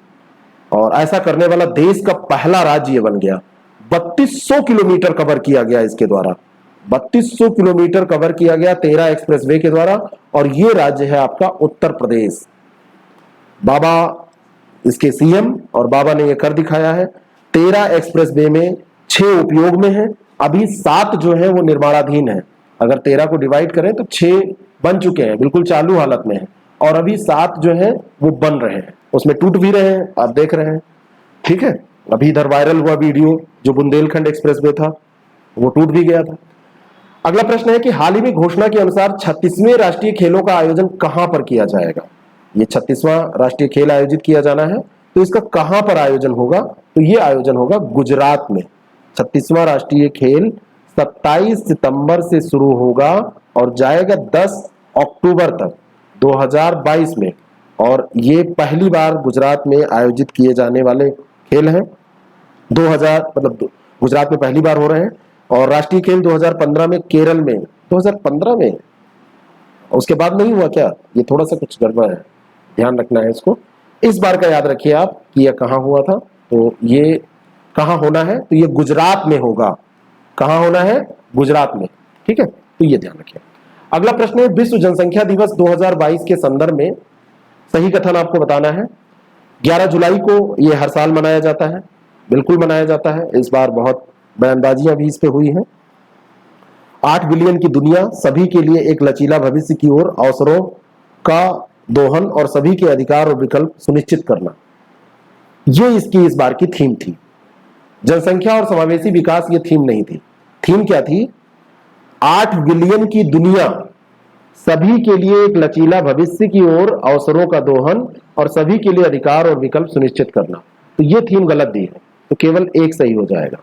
और ऐसा करने वाला देश का पहला राज्य बन गया। 3200 किलोमीटर कवर किया गया इसके द्वारा, 3200 किलोमीटर कवर किया गया 13 एक्सप्रेसवे के द्वारा, और ये राज्य है आपका उत्तर प्रदेश। बाबा इसके सीएम, और बाबा ने ये कर दिखाया है। 13 एक्सप्रेसवे में 6 उपयोग में है, अभी 7 जो है वो निर्माणाधीन है। अगर 13 को डिवाइड करें तो 6 बन चुके हैं, बिल्कुल चालू हालत में है, और अभी 7 जो है वो बन रहे हैं, उसमें टूट भी रहे हैं, आप देख रहे हैं, ठीक है। अभी इधर वायरल हुआ वीडियो जो बुंदेलखंड एक्सप्रेसवे था, वो टूट भी गया था। अगला प्रश्न है कि हाल ही में घोषणा के अनुसार 36वें राष्ट्रीय खेलों का आयोजन कहां पर किया जाएगा? ये 36वां राष्ट्रीय खेल आयोजित किया जाना है, तो इसका कहां पर आयोजन होगा? तो ये आयोजन होगा गुजरात में। 36वां राष्ट्रीय खेल 27 सितंबर से शुरू होगा और जाएगा 10 अक्टूबर तक 2022 में, और ये पहली बार गुजरात में आयोजित किए जाने वाले खेल हैं। 2000 मतलब गुजरात में पहली बार हो रहे हैं। और राष्ट्रीय खेल 2015 में केरल में, 2015 में, उसके बाद नहीं हुआ क्या? ये थोड़ा सा कुछ गड़बड़ है, ध्यान रखना है इसको। इस बार का याद रखिए आप कि यह कहां हुआ था, तो ये कहां होना है, तो ये गुजरात में होगा। कहां होना है? गुजरात में, ठीक है, तो ये ध्यान रखिए। अगला प्रश्न है, विश्व जनसंख्या दिवस 2022 के संदर्भ में सही कथन आपको बताना है। 11 जुलाई को ये हर साल मनाया जाता है, बिल्कुल मनाया जाता है। इस बार बहुत बयानबाजियां भी इस पे हुई हैं। 8 बिलियन की दुनिया, सभी के लिए एक लचीला भविष्य की ओर, अवसरों का दोहन और सभी के अधिकार और विकल्प सुनिश्चित करना, ये इसकी इस बार की थीम थी। जनसंख्या और समावेशी विकास ये थीम नहीं थी। थीम क्या थी? 8 बिलियन की दुनिया, सभी के लिए एक लचीला भविष्य की ओर, अवसरों का दोहन और सभी के लिए अधिकार और विकल्प सुनिश्चित करना। तो ये थीम गलत दी है, तो केवल एक सही हो जाएगा।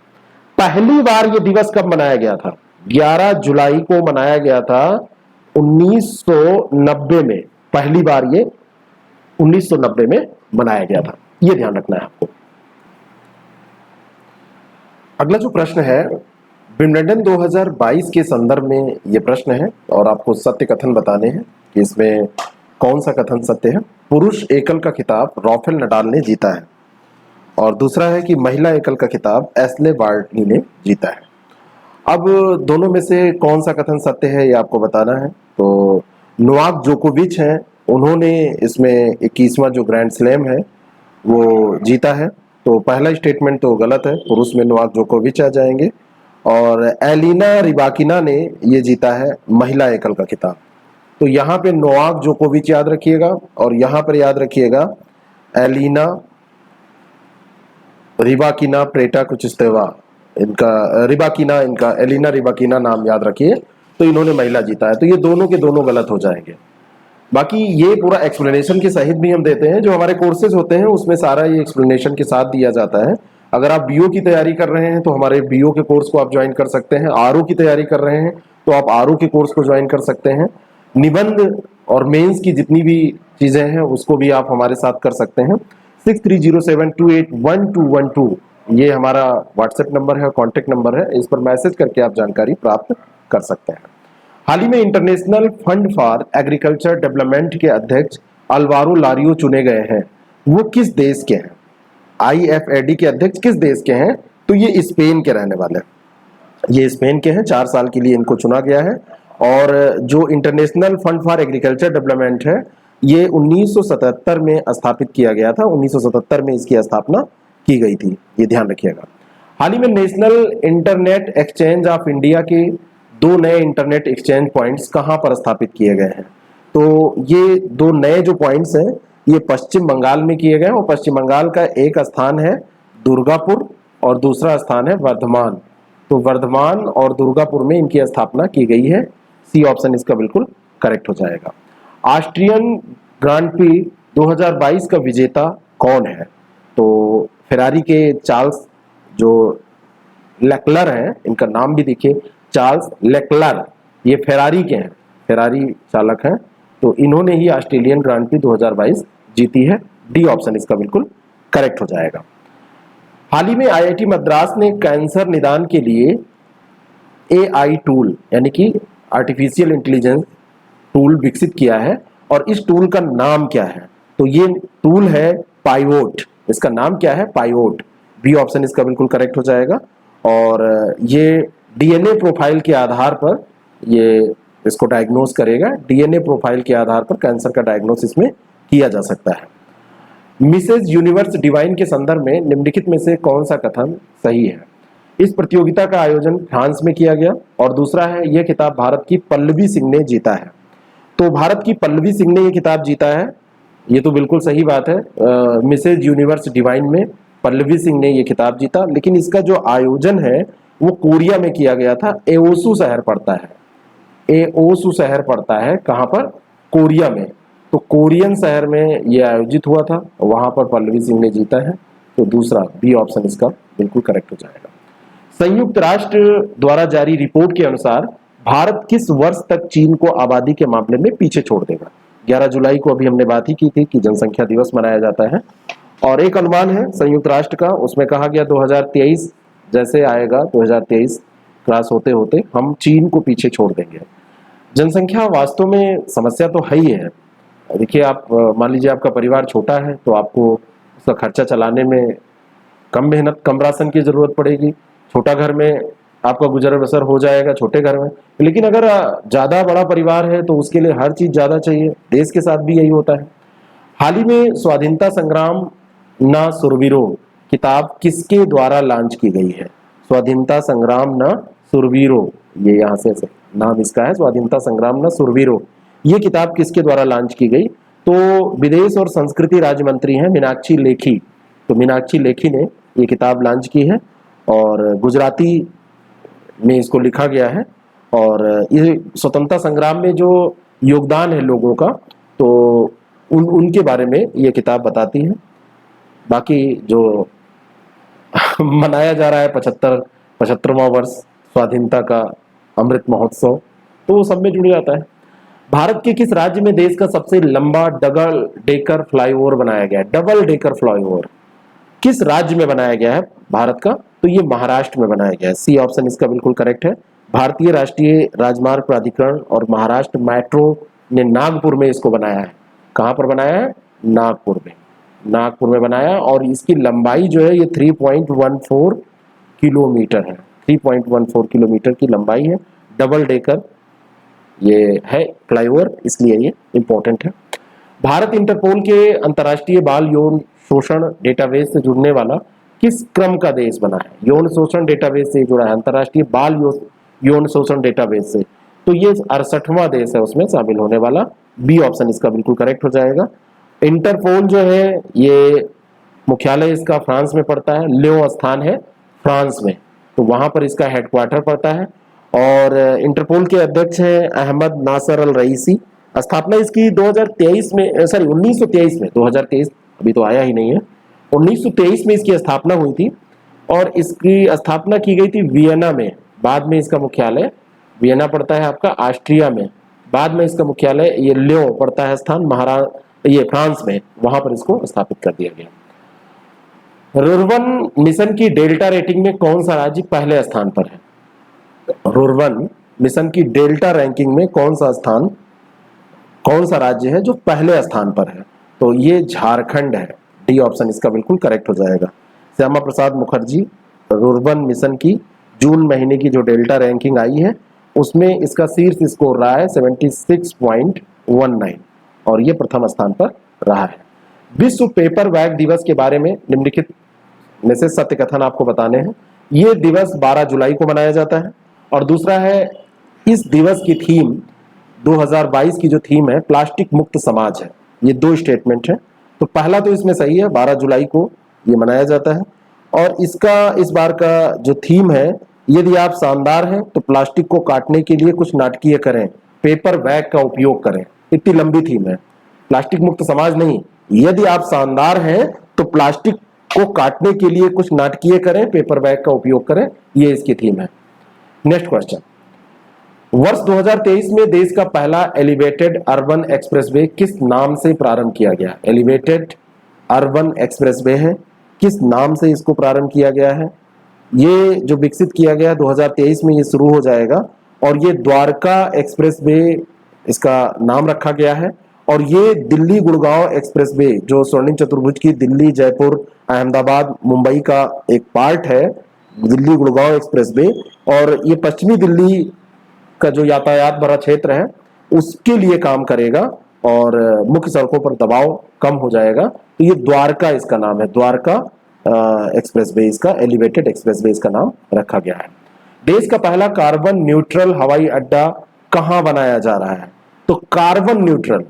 पहली बार ये दिवस कब मनाया गया था? 11 जुलाई को मनाया गया था 1990 में। पहली बार ये 1990 में मनाया गया था, ये ध्यान रखना है आपको। अगला जो प्रश्न है, विंबलडन 2022 के संदर्भ में ये प्रश्न है, और आपको सत्य कथन बताने हैं कि इसमें कौन सा कथन सत्य है। पुरुष एकल का खिताब राफेल नडाल ने जीता है, और दूसरा है कि महिला एकल का खिताब एशले बार्टी ने जीता है। अब दोनों में से कौन सा कथन सत्य है ये आपको बताना है। तो नोवाक जोकोविच हैं, उन्होंने इसमें 21वां जो ग्रैंड स्लैम है वो जीता है। तो पहला स्टेटमेंट तो गलत है, पुरुष में नोवाक जोकोविच आ जाएंगे, और एलिना रिबाकिना ने ये जीता है महिला एकल का खिताब। तो यहाँ पे नोवाक जोकोविच याद रखिएगा, और यहाँ पर याद रखिएगा एलिना रिबाकिना प्रेटा कुचिस्तेवा, इनका रिबाकिना, इनका एलिना रिबाकिना नाम याद रखिए। तो इन्होंने महिला जीता है, तो ये दोनों के दोनों गलत हो जाएंगे। बाकी ये पूरा एक्सप्लेनेशन के सहित भी हम देते हैं, जो हमारे कोर्सेज होते हैं उसमें सारा ये एक्सप्लेनेशन के साथ दिया जाता है। अगर आप बीओ की तैयारी कर रहे हैं तो हमारे बीओ के कोर्स को आप ज्वाइन कर सकते हैं। आरओ की तैयारी कर रहे हैं तो आप आरओ के कोर्स को ज्वाइन कर सकते हैं। निबंध और मेंस की जितनी भी चीजें हैं उसको भी आप हमारे साथ कर सकते हैं। 6307281212 ये हमारा व्हाट्सएप नंबर है, कॉन्टेक्ट नंबर है, इस पर मैसेज करके आप जानकारी प्राप्त कर सकते हैं। हाल ही में international fund for agriculture development के अध्यक्ष अल्वारो लारियो चुने गए हैं। वो किस देश के हैं? IFAD के अध्यक्ष किस देश के हैं? तो ये स्पेन के रहने वाले हैं। ये स्पेन के हैं, 4 साल के लिए इनको चुना गया है। और जो international fund for agriculture development है, ये 1977 में स्थापित किया गया था। 1977 में इसकी स्थापना की गई थी, ये ध्यान रखिएगा। हाल ही में national internet exchange of India के 2 नए इंटरनेट एक्सचेंज पॉइंट्स कहां पर स्थापित किए गए हैं? तो ये 2 नए जो पॉइंट्स हैं, ये पश्चिम बंगाल में किए गए हैं। और पश्चिम बंगाल का एक स्थान है दुर्गापुर और दूसरा स्थान है वर्धमान। तो वर्धमान और दुर्गापुर में इनकी स्थापना की गई है। सी ऑप्शन इसका बिल्कुल करेक्ट हो जाएगा। ऑस्ट्रियन ग्रांड प्री 2022 का विजेता कौन है? तो फेरारी के चार्ल्स जो लेक्लर हैं, इनका नाम भी देखिए, चार्ल्स लेक्लर, ये फेरारी के हैं, फेरारी चालक हैं। तो इन्होंने ही ऑस्ट्रेलियन ग्रांड प्री 2022 जीती है। डी ऑप्शन इसका बिल्कुल करेक्ट हो जाएगा। हाल ही में IIT मद्रास ने कैंसर निदान के लिए AI टूल यानी कि आर्टिफिशियल इंटेलिजेंस टूल विकसित किया है। और इस टूल का नाम क्या है? तो ये टूल है पाइवोट। इसका नाम क्या है? पाइवोट। बी ऑप्शन इसका बिल्कुल करेक्ट हो जाएगा। और ये DNA प्रोफाइल के आधार पर ये इसको डायग्नोस करेगा। DNA प्रोफाइल के आधार पर कैंसर का डायग्नोसिस में किया जा सकता है। मिसेज यूनिवर्स डिवाइन के संदर्भ में निम्नलिखित में से कौन सा कथन सही है? इस प्रतियोगिता का आयोजन फ्रांस में किया गया। और दूसरा है, यह खिताब भारत की पल्लवी सिंह ने जीता है। तो भारत की पल्लवी सिंह ने यह खिताब जीता है, ये तो बिल्कुल सही बात है। मिसेज यूनिवर्स डिवाइन में पल्लवी सिंह ने यह खिताब जीता। लेकिन इसका जो आयोजन है वो कोरिया में किया गया था। एओसू शहर पड़ता है, एओसू शहर पड़ता है कहां पर? कोरिया में। तो कोरियन शहर में यह आयोजित हुआ था, वहां पर पल्लवी सिंह ने जीता है। तो दूसरा बी ऑप्शन इसका बिल्कुल करेक्ट हो जाएगा। संयुक्त राष्ट्र द्वारा जारी रिपोर्ट के अनुसार भारत किस वर्ष तक चीन को आबादी के मामले में पीछे छोड़ देगा? 11 जुलाई को अभी हमने बात ही की थी कि जनसंख्या दिवस मनाया जाता है। और एक अनुमान है संयुक्त राष्ट्र का, उसमें कहा गया 2023 जैसे आएगा, 2023 क्रॉस होते होते हम चीन को पीछे छोड़ देंगे। जनसंख्या वास्तव में समस्या तो है ही है। देखिए, आप मान लीजिए आपका परिवार छोटा है तो आपको उसका खर्चा चलाने में कम मेहनत, कम राशन की जरूरत पड़ेगी। छोटा घर में आपका गुजर बसर हो जाएगा, छोटे घर में। लेकिन अगर ज्यादा बड़ा परिवार है तो उसके लिए हर चीज ज्यादा चाहिए। देश के साथ भी यही होता है। हाल ही में स्वाधीनता संग्राम न सुरवीरों किताब किसके द्वारा लॉन्च की गई है? स्वाधीनता संग्राम न सुरवीरों, ये यहाँ से नाम इसका है, स्वाधीनता संग्राम न सुरवीरों। ये किताब किसके द्वारा लॉन्च की गई? तो विदेश और संस्कृति राज्य मंत्री हैं मीनाक्षी लेखी। तो मीनाक्षी लेखी ने ये किताब लॉन्च की है और गुजराती में इसको लिखा गया है। और ये स्वतंत्रता संग्राम में जो योगदान है लोगों का, तो उनके बारे में ये किताब बताती है। बाकी जो मनाया जा रहा है 75वां वर्ष स्वाधीनता का, अमृत महोत्सव, तो वो सब में जुड़ जाता है। भारत के किस राज्य में देश का सबसे लंबा डबल डेकर फ्लाईओवर बनाया गया है? डबल डेकर फ्लाईओवर किस राज्य में बनाया गया है भारत का? तो ये महाराष्ट्र में बनाया गया है। सी ऑप्शन इसका बिल्कुल करेक्ट है। भारतीय राष्ट्रीय राजमार्ग प्राधिकरण और महाराष्ट्र मेट्रो ने नागपुर में इसको बनाया है। कहां पर बनाया है? नागपुर में, नागपुर में बनाया। और इसकी लंबाई जो है ये 3.14 किलोमीटर है। 3.14 किलोमीटर की लंबाई है। डबल डेकर ये है फ्लाईओवर, इसलिए ये इंपॉर्टेंट है। भारत इंटरपोल के अंतर्राष्ट्रीय बाल यौन शोषण डेटाबेस से जुड़ने वाला किस क्रम का देश बना है? यौन शोषण डेटाबेस से जुड़ा है, अंतर्राष्ट्रीय बाल यौन शोषण डेटाबेस से। तो ये 68वां देश है उसमें शामिल होने वाला। बी ऑप्शन इसका बिल्कुल करेक्ट हो जाएगा। इंटरपोल जो है ये मुख्यालय इसका फ्रांस में पड़ता है, लियों स्थान है फ्रांस में, तो वहां पर इसका हेडक्वार्टर पड़ता है। और इंटरपोल के अध्यक्ष हैं अहमद नासर अल रईसी। स्थापना इसकी 2023 में, सॉरी 1923 में, 2023 अभी तो आया ही नहीं है, 1923 में इसकी स्थापना हुई थी। और इसकी स्थापना की गई थी वियना में। बाद में इसका मुख्यालय, वियना पड़ता है आपका ऑस्ट्रिया में, बाद में इसका मुख्यालय ये लियों पड़ता है स्थान ये फ्रांस में, वहां पर इसको स्थापित कर दिया गया। रुर्बन मिशन की डेल्टा रेटिंग में कौन सा राज्य पहले स्थान पर है? रुर्बन मिशन की डेल्टा रैंकिंग में कौन सा राज्य है जो पहले स्थान पर है? तो ये झारखंड है। डी ऑप्शन इसका बिल्कुल करेक्ट हो जाएगा। श्यामा प्रसाद मुखर्जी रुर्बन मिशन की जून महीने की जो डेल्टा रैंकिंग आई है उसमें इसका शीर्ष स्कोर रहा है 76.19 और ये प्रथम स्थान पर रहा है। विश्व पेपर बैग दिवस के बारे में निम्नलिखित में से सत्य कथन आपको बताने हैं। ये दिवस 12 जुलाई को मनाया जाता है। और दूसरा है, इस दिवस की थीम 2022 की जो थीम है प्लास्टिक मुक्त समाज है। ये दो स्टेटमेंट है। तो पहला तो इसमें सही है, 12 जुलाई को ये मनाया जाता है। और इसका इस बार का जो थीम है, यदि आप शानदार हैं तो प्लास्टिक को काटने के लिए कुछ नाटकीय करें, पेपर बैग का उपयोग करें। इतनी लंबी थीम है, प्लास्टिक मुक्त समाज नहीं। यदि आप शानदार हैं तो प्लास्टिक को काटने के लिए कुछ नाटकीय करें, पेपर बैग का उपयोग करें, ये इसकी थीम है। नेक्स्ट क्वेश्चन, वर्ष 2023 में देश का पहला एलिवेटेड अर्बन एक्सप्रेसवे किस नाम से प्रारंभ किया गया? एलिवेटेड अर्बन एक्सप्रेसवे है, किस नाम से इसको प्रारंभ किया गया है? ये जो विकसित किया गया 2023 में ये शुरू हो जाएगा और ये द्वारका एक्सप्रेसवे इसका नाम रखा गया है। और ये दिल्ली गुड़गांव एक्सप्रेसवे जो स्वर्णिम चतुर्भुज की दिल्ली जयपुर अहमदाबाद मुंबई का एक पार्ट है, दिल्ली गुड़गांव एक्सप्रेसवे, और ये पश्चिमी दिल्ली का जो यातायात भरा क्षेत्र है उसके लिए काम करेगा और मुख्य सड़कों पर दबाव कम हो जाएगा। तो ये द्वारका इसका नाम है, द्वारका एक्सप्रेसवे इसका एलिवेटेड एक्सप्रेसवे इसका नाम रखा गया है। देश का पहला कार्बन न्यूट्रल हवाई अड्डा कहां बनाया जा रहा है? तो कार्बन न्यूट्रल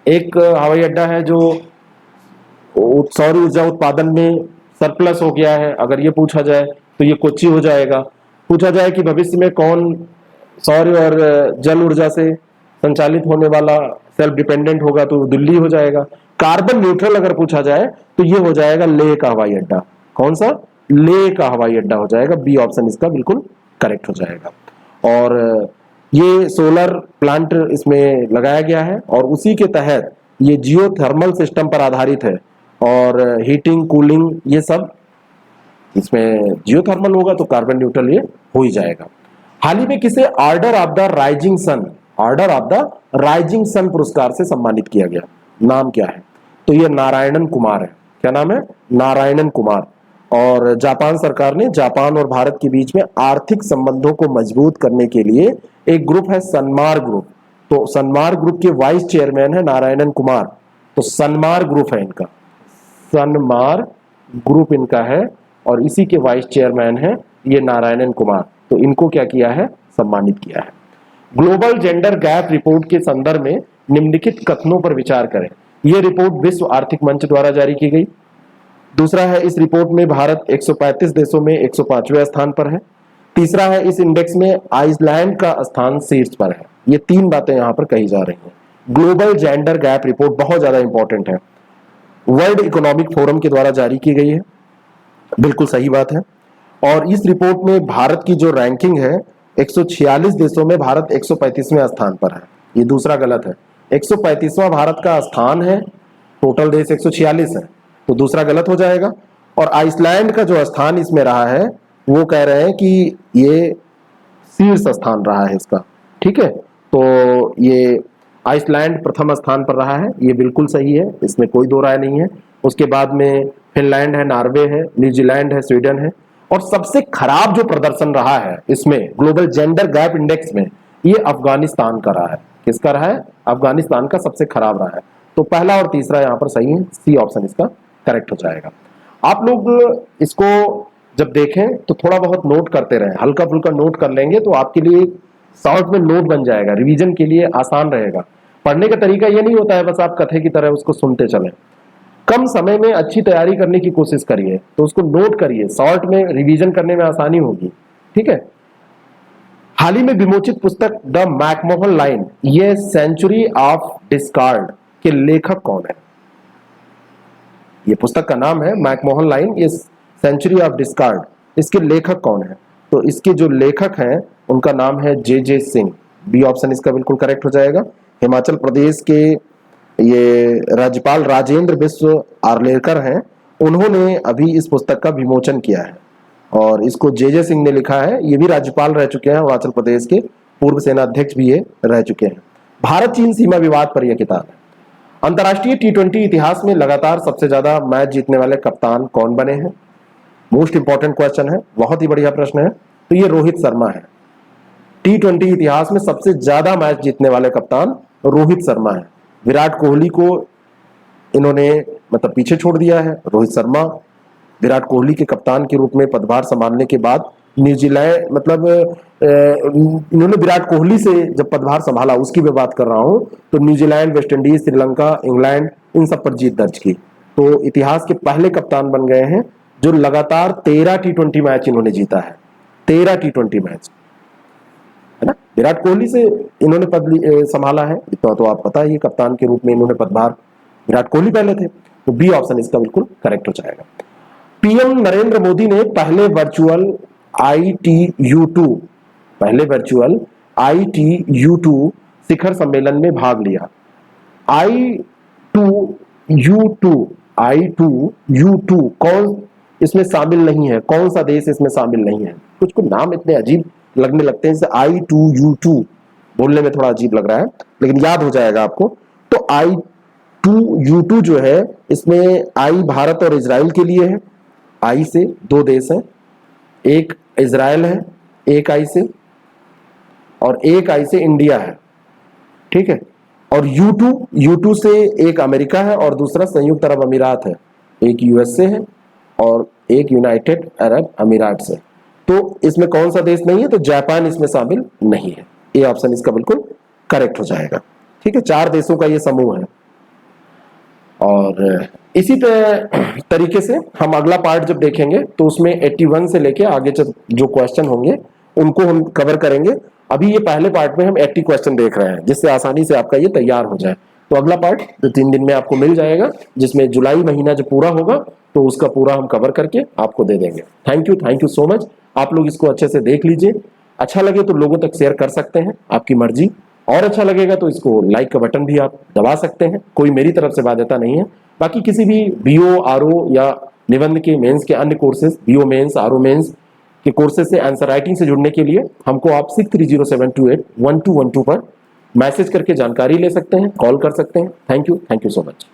एक हवाई अड्डा है जो सौर ऊर्जा उत्पादन में सरप्लस हो गया है। अगर ये पूछा जाए तो ये कोच्चि हो जाएगा। पूछा जाए कि भविष्य में कौन सौर और जल ऊर्जा से संचालित होने वाला सेल्फ डिपेंडेंट होगा तो दिल्ली हो जाएगा। कार्बन न्यूट्रल अगर पूछा जाए तो ये हो जाएगा लेह का हवाई अड्डा। कौन सा? लेह का हवाई अड्डा हो जाएगा। बी ऑप्शन इसका बिल्कुल करेक्ट हो जाएगा। और ये सोलर प्लांट इसमें लगाया गया है और उसी के तहत ये जियो थर्मल सिस्टम पर आधारित है और हीटिंग कूलिंग ये सब इसमें जियो थर्मल होगा तो कार्बन न्यूट्रल ये हो ही जाएगा। हाल ही में किसे Order of the Rising Sun पुरस्कार से सम्मानित किया गया? नाम क्या है? तो ये नारायणन कुमार है। क्या नाम है? नारायणन कुमार। और जापान सरकार ने जापान और भारत के बीच में आर्थिक संबंधों को मजबूत करने के लिए एक ग्रुप है सनमार ग्रुप। तो सनमार ग्रुप के वाइस चेयरमैन है नारायणन कुमार। तो सनमार ग्रुप है इनका, सनमार ग्रुप इनका है और इसी के वाइस चेयरमैन है ये नारायणन कुमार। तो इनको क्या किया है? सम्मानित किया है। ग्लोबल जेंडर गैप रिपोर्ट के संदर्भ में निम्नलिखित कथनों पर विचार करें। यह रिपोर्ट विश्व आर्थिक मंच द्वारा जारी की गई। दूसरा है, इस रिपोर्ट में भारत 135 देशों में 105वें स्थान पर है। तीसरा है, इस इंडेक्स में आइसलैंड का स्थान शीर्ष पर है। ये तीन बातें यहां पर कही जा रही हैं। ग्लोबल जेंडर गैप रिपोर्ट बहुत ज्यादा इंपॉर्टेंट है, वर्ल्ड इकोनॉमिक फोरम के द्वारा जारी की गई है। बिल्कुल सही बात है। और इस रिपोर्ट में भारत की जो रैंकिंग है 146 देशों में भारत 135वें स्थान पर है। ये दूसरा गलत है, 135वां भारत का स्थान है, टोटल देश 146 है, तो दूसरा गलत हो जाएगा। और आइसलैंड का जो स्थान इसमें रहा है वो कह रहे हैं कि ये शीर्ष स्थान रहा है इसका। ठीक है, तो ये आइसलैंड प्रथम स्थान पर रहा है, ये बिल्कुल सही है, इसमें कोई दो राय नहीं है। उसके बाद में फिनलैंड है, नॉर्वे है, न्यूजीलैंड है, स्वीडन है। और सबसे खराब जो प्रदर्शन रहा है इसमें ग्लोबल जेंडर गैप इंडेक्स में, ये अफगानिस्तान का रहा है। किसका रहा है? अफगानिस्तान का सबसे खराब रहा है। तो पहला और तीसरा यहाँ पर सही है, सी ऑप्शन इसका करेक्ट हो जाएगा। आप लोग इसको जब देखें तो थोड़ा बहुत नोट करते रहें, हल्का फुल्का नोट कर लेंगे तो आपके लिए शॉर्ट में नोट बन जाएगा, रिवीजन के लिए आसान रहेगा। पढ़ने का तरीका ये नहीं होता है बस आप कथे की तरह उसको सुनते चलें। कम समय में अच्छी तैयारी करने की कोशिश करिए, तो उसको नोट करिए, शॉर्ट में रिवीजन करने में आसानी होगी। ठीक है। हाल ही में विमोचित पुस्तक द मैकमोहन लाइन, ये सेंचुरी ऑफ डिस्कार्ड के लेखक कौन है? ये पुस्तक का नाम है मैकमोहन लाइन, ये सेंचुरी ऑफ डिस्कार्ड, इसके लेखक कौन है? तो इसके जो लेखक हैं उनका नाम है जे सिंह। बी ऑप्शन इसका बिल्कुल करेक्ट हो जाएगा। हिमाचल प्रदेश के ये राज्यपाल राजेंद्र बिश्व आर्लेकर हैं उन्होंने अभी इस पुस्तक का विमोचन किया है और इसको जे सिंह ने लिखा है। ये भी राज्यपाल रह चुके हैं अरुणाचल प्रदेश के, पूर्व सेना अध्यक्ष भी ये रह चुके हैं। भारत चीन सीमा विवाद पर यह किताब है। अंतर्राष्ट्रीय T20 इतिहास में लगातार सबसे ज्यादा मैच जीतने वाले कप्तान कौन बने हैं? मोस्ट इंपॉर्टेंट क्वेश्चन है, बहुत ही बढ़िया प्रश्न है। तो ये रोहित शर्मा है। T20 इतिहास में सबसे ज्यादा मैच जीतने वाले कप्तान रोहित शर्मा है। विराट कोहली को इन्होंने मतलब पीछे छोड़ दिया है। रोहित शर्मा विराट कोहली के कप्तान के रूप में पदभार संभालने के बाद न्यूजीलैंड मतलब इन्होंने विराट कोहली से जब पदभार संभाला, उसकी मैं बात कर रहा हूं, तो New Zealand, West Indies, Sri Lanka, England, इन सब पर जीत दर्ज की। तो इतिहास के पहले कप्तान बन गए हैं जो लगातार 13 T20 मैच इन्होंने जीता है। 13 T20 मैच, है ना। विराट कोहली से इन्होंने पद संभाला है, इतना तो आप पता है। ये कप्तान के रूप में इन्होंने पदभार, विराट कोहली पहले थे। तो बी ऑप्शन इसका बिल्कुल करेक्ट हो जाएगा। पीएम नरेंद्र मोदी ने पहले वर्चुअल ITU2 शिखर सम्मेलन में भाग लिया। I2U2 कौन इसमें शामिल नहीं है? कौन सा देश इसमें शामिल नहीं है? कुछ नाम इतने अजीब लगने लगते हैं, जैसे I2U2 बोलने में थोड़ा अजीब लग रहा है, लेकिन याद हो जाएगा आपको। तो I2U2 जो है, इसमें आई भारत और इजराइल के लिए है। आई से 2 देश हैं, एक इजराइल है एक आई से, और एक आई से इंडिया है, ठीक है। और U2 से एक अमेरिका है और दूसरा संयुक्त अरब अमीरात है। एक यूएसए है और एक यूनाइटेड अरब अमीरात है। तो इसमें कौन सा देश नहीं है? तो जापान इसमें शामिल नहीं है। ये ऑप्शन इसका बिल्कुल करेक्ट हो जाएगा, ठीक है। 4 देशों का ये समूह है। और इसी तरीके से हम अगला पार्ट जब देखेंगे तो उसमें 81 से लेके आगे जो क्वेश्चन होंगे उनको हम कवर करेंगे। अभी ये पहले पार्ट में हम 80 क्वेश्चन देख रहे हैं, जिससे आसानी से आपका ये तैयार हो जाए। तो अगला पार्ट जो 3 दिन में आपको मिल जाएगा, जिसमें जुलाई महीना जो पूरा होगा तो उसका पूरा हम कवर करके आपको दे देंगे। Thank you so much. आप लोग इसको अच्छे से देख लीजिए। अच्छा लगे तो लोगों तक शेयर कर सकते हैं, आपकी मर्जी। और अच्छा लगेगा तो इसको लाइक का बटन भी आप दबा सकते हैं, कोई मेरी तरफ से बाध्यता नहीं है। बाकी किसी भी BO, RO या निबंध के मेंस के अन्य courses, BO mains, RO mains के कोर्सेज से आंसर राइटिंग से जुड़ने के लिए हमको आप 6307281212 पर मैसेज करके जानकारी ले सकते हैं, कॉल कर सकते हैं। Thank you so much.